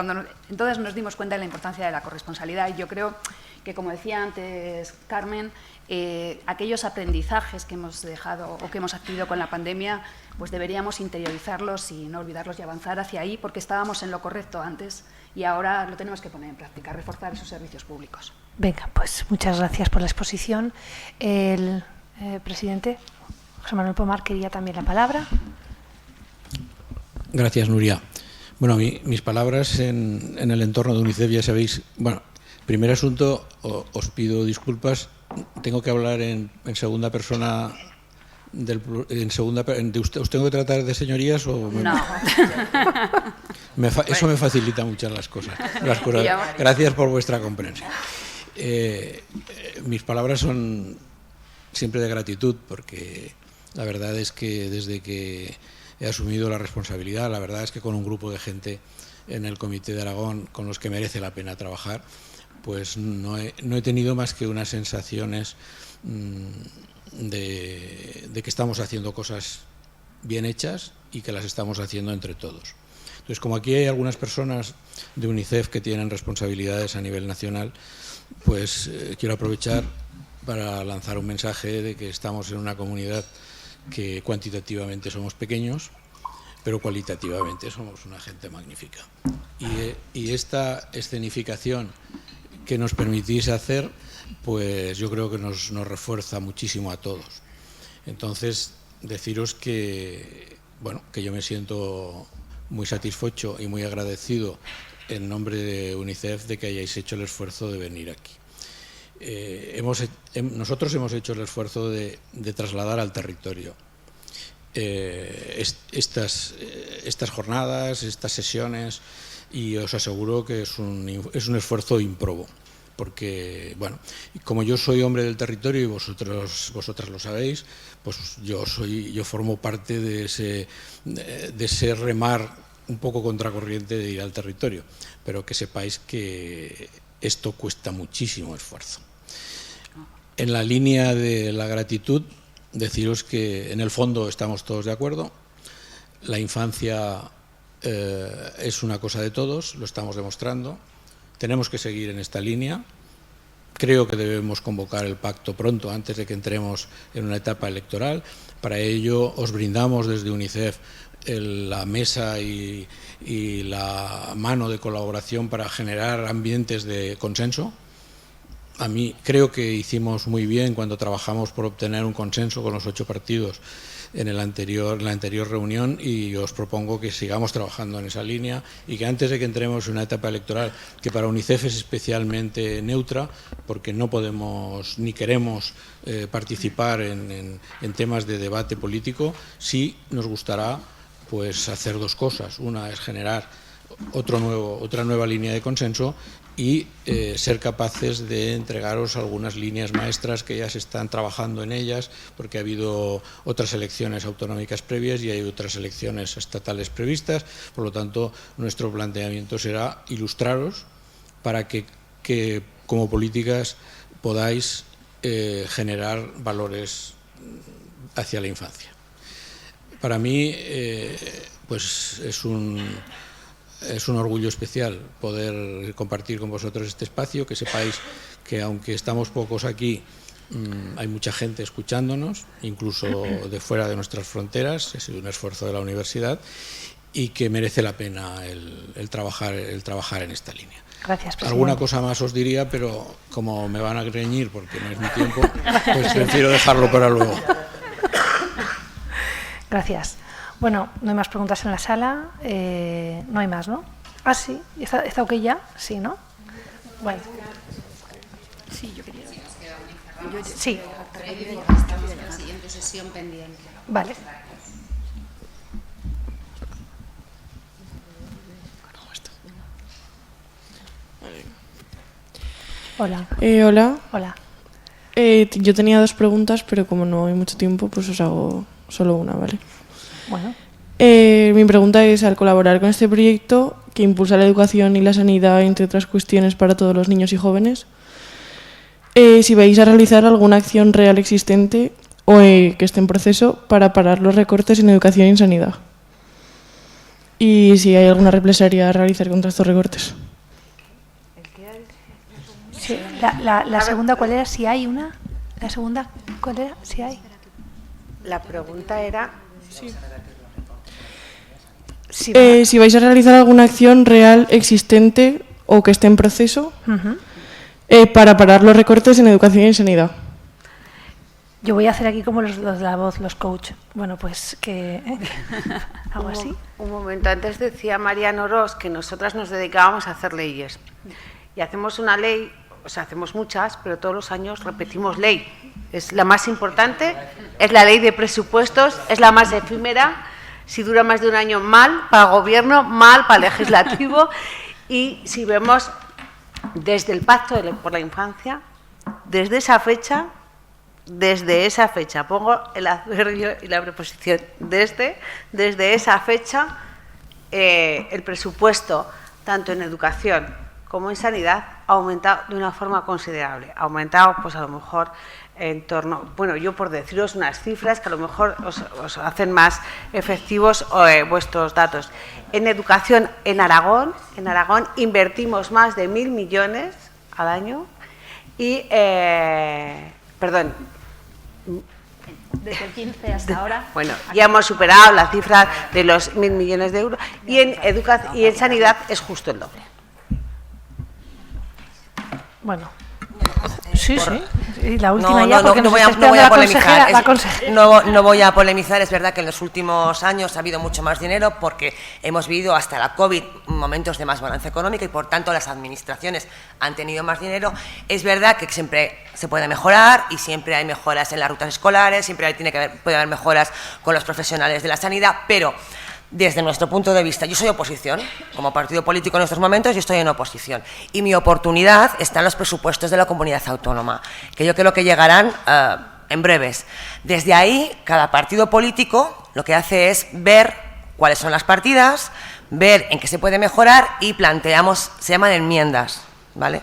entonces nos dimos cuenta de la importancia de la corresponsabilidad. Y yo creo que, como decía antes Carmen, aquellos aprendizajes que hemos dejado o que hemos adquirido con la pandemia, pues deberíamos interiorizarlos y no olvidarlos y avanzar hacia ahí, porque estábamos en lo correcto antes y ahora lo tenemos que poner en práctica, reforzar esos servicios públicos. Venga, pues muchas gracias por la exposición. El presidente José Manuel Pomar quería también la palabra. Gracias, Nuria. Bueno, mis palabras en el entorno de UNICEF, ya sabéis. Bueno, primer asunto, os pido disculpas. Tengo que hablar en segunda persona. ¿Os tengo que tratar de señorías o no? Eso me facilita muchas las cosas. Gracias por vuestra comprensión. Mis palabras son siempre de gratitud, porque la verdad es que desde que he asumido la responsabilidad, la verdad es que con un grupo de gente en el Comité de Aragón con los que merece la pena trabajar, pues no he tenido más que unas sensaciones de que estamos haciendo cosas bien hechas y que las estamos haciendo entre todos. Entonces, como aquí hay algunas personas de UNICEF que tienen responsabilidades a nivel nacional, pues quiero aprovechar para lanzar un mensaje de que estamos en una comunidad que cuantitativamente somos pequeños, pero cualitativamente somos una gente magnífica. Y esta escenificación que nos permitís hacer, pues yo creo que nos refuerza muchísimo a todos. Entonces, deciros que, bueno, que yo me siento muy satisfecho y muy agradecido en nombre de UNICEF de que hayáis hecho el esfuerzo de venir aquí. Nosotros hemos hecho el esfuerzo de trasladar al territorio estas jornadas, estas sesiones, y os aseguro que es un esfuerzo ímprobo, porque, bueno, como yo soy hombre del territorio y vosotras lo sabéis, pues yo formo parte de ese remar un poco contracorriente de ir al territorio, pero que sepáis que esto cuesta muchísimo esfuerzo. En la línea de la gratitud, deciros que en el fondo estamos todos de acuerdo. La infancia es una cosa de todos, lo estamos demostrando. Tenemos que seguir en esta línea. Creo que debemos convocar el pacto pronto, antes de que entremos en una etapa electoral. Para ello os brindamos desde UNICEF la mesa y la mano de colaboración para generar ambientes de consenso. A mí creo que hicimos muy bien cuando trabajamos por obtener un consenso con los 8 partidos en la anterior reunión, y os propongo que sigamos trabajando en esa línea y que antes de que entremos en una etapa electoral, que para UNICEF es especialmente neutra, porque no podemos ni queremos participar en temas de debate político, sí nos gustará pues hacer 2 cosas. Una es generar otra nueva línea de consenso y ser capaces de entregaros algunas líneas maestras que ya se están trabajando en ellas, porque ha habido otras elecciones autonómicas previas y hay otras elecciones estatales previstas. Por lo tanto, nuestro planteamiento será ilustraros para que como políticas podáis generar valores hacia la infancia. Para mí pues es un orgullo especial poder compartir con vosotros este espacio, que sepáis que aunque estamos pocos aquí, hay mucha gente escuchándonos, incluso de fuera de nuestras fronteras. Ha sido un esfuerzo de la universidad y que merece la pena el trabajar en esta línea. Gracias, presidente. Alguna cosa más os diría, pero como me van a reñir porque no es mi tiempo, pues prefiero dejarlo para luego. Gracias. Bueno, no hay más preguntas en la sala. No hay más, ¿no? Ah, sí. ¿Está ok ya? Sí, ¿no? Bueno. Sí, yo quería. Sí. La siguiente sesión pendiente. Vale. Hola. Hola. Hola. Yo tenía 2 preguntas, pero como no hay mucho tiempo, pues os hago solo una, ¿vale? Bueno. Mi pregunta es, al colaborar con este proyecto, que impulsa la educación y la sanidad, entre otras cuestiones, para todos los niños y jóvenes, si vais a realizar alguna acción real existente o que esté en proceso para parar los recortes en educación y en sanidad. Y si hay alguna represalia a realizar contra estos recortes. Sí, la segunda, ¿cuál era? Si hay una. La segunda, ¿cuál era? Si hay. La pregunta era... Sí. Si vais a realizar alguna acción real existente o que esté en proceso para parar los recortes en educación y en sanidad. Yo voy a hacer aquí como los de la voz, los coach. Bueno, pues que... ¿Algo así? Un momento, antes decía Mariano Ros que nosotras nos dedicábamos a hacer leyes. Y hacemos una ley, o sea, hacemos muchas, pero todos los años repetimos ley. Es la más importante, es la ley de presupuestos, es la más efímera. Si dura más de un año, mal para el gobierno, mal para el legislativo. Y si vemos desde el Pacto por la Infancia, desde esa fecha, pongo el adverbio y la preposición desde esa fecha, el presupuesto, tanto en educación como en sanidad, ha aumentado de una forma considerable. Ha aumentado, pues a lo mejor, en torno, bueno, yo por deciros unas cifras que a lo mejor os hacen más efectivos vuestros datos. En educación en Aragón invertimos más de 1.000 millones al año y, Desde el 15 hasta ahora. Bueno, ya hemos superado la cifra de los 1.000 millones de euros y en educación y en sanidad es justo el doble. Bueno. Sí, sí. Y la última no voy a polemizar. Es verdad que en los últimos años ha habido mucho más dinero porque hemos vivido hasta la COVID momentos de más bonanza económica y por tanto las administraciones han tenido más dinero. Es verdad que siempre se puede mejorar y siempre hay mejoras en las rutas escolares, siempre puede haber mejoras con los profesionales de la sanidad, pero desde nuestro punto de vista, yo soy oposición, como partido político en estos momentos yo estoy en oposición y mi oportunidad está en los presupuestos de la comunidad autónoma, que yo creo que llegarán en breves. Desde ahí, cada partido político lo que hace es ver cuáles son las partidas, ver en qué se puede mejorar y planteamos, se llaman enmiendas, ¿vale?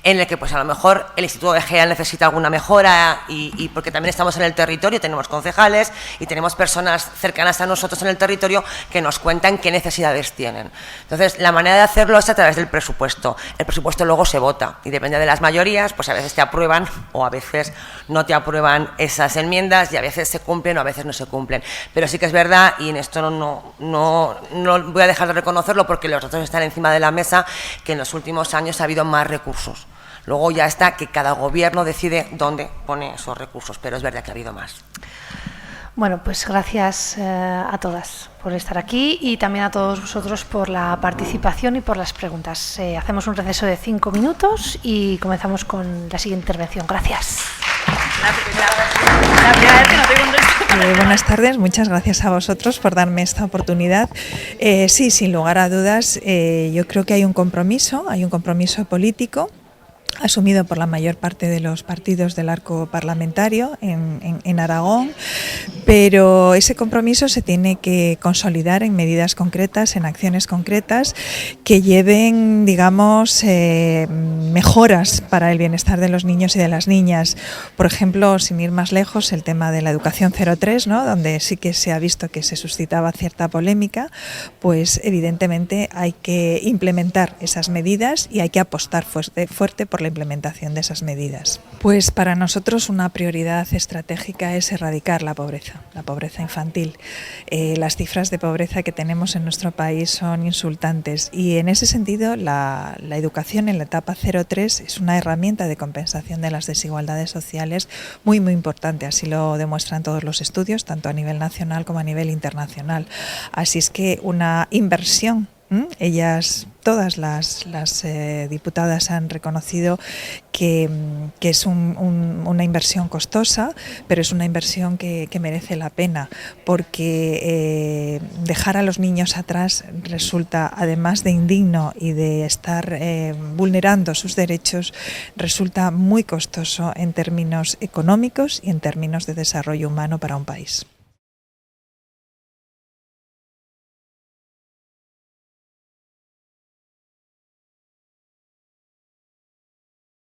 En el que pues a lo mejor el Instituto de Gea necesita alguna mejora y porque también estamos en el territorio, tenemos concejales y tenemos personas cercanas a nosotros en el territorio que nos cuentan qué necesidades tienen. Entonces, la manera de hacerlo es a través del presupuesto. El presupuesto luego se vota y depende de las mayorías, pues a veces te aprueban o a veces no te aprueban esas enmiendas y a veces se cumplen o a veces no se cumplen. Pero sí que es verdad, y en esto no voy a dejar de reconocerlo porque los datos están encima de la mesa, que en los últimos años ha habido más recursos. Luego ya está que cada gobierno decide dónde pone esos recursos, pero es verdad que ha habido más. Bueno, pues gracias a todas por estar aquí y también a todos vosotros por la participación y por las preguntas. Hacemos un receso de 5 minutos y comenzamos con la siguiente intervención. Gracias. Buenas tardes, muchas gracias a vosotros por darme esta oportunidad. Sí, sin lugar a dudas, yo creo que hay un compromiso político asumido por la mayor parte de los partidos del arco parlamentario en Aragón, pero ese compromiso se tiene que consolidar en medidas concretas, en acciones concretas que lleven, digamos, mejoras para el bienestar de los niños y de las niñas. Por ejemplo, sin ir más lejos, el tema de la educación 0-3, ¿no?, donde sí que se ha visto que se suscitaba cierta polémica, pues evidentemente hay que implementar esas medidas y hay que apostar fuerte por la implementación de esas medidas. Pues para nosotros una prioridad estratégica es erradicar la pobreza. pobreza infantil. Las cifras de pobreza que tenemos en nuestro país son insultantes y en ese sentido la educación en la etapa 0-3 es una herramienta de compensación de las desigualdades sociales muy importante, así lo demuestran todos los estudios, tanto a nivel nacional como a nivel internacional. Así es que una inversión. Ellas, todas las diputadas han reconocido que es una inversión costosa, pero es una inversión que merece la pena, porque dejar a los niños atrás resulta, además de indigno y de estar vulnerando sus derechos, resulta muy costoso en términos económicos y en términos de desarrollo humano para un país.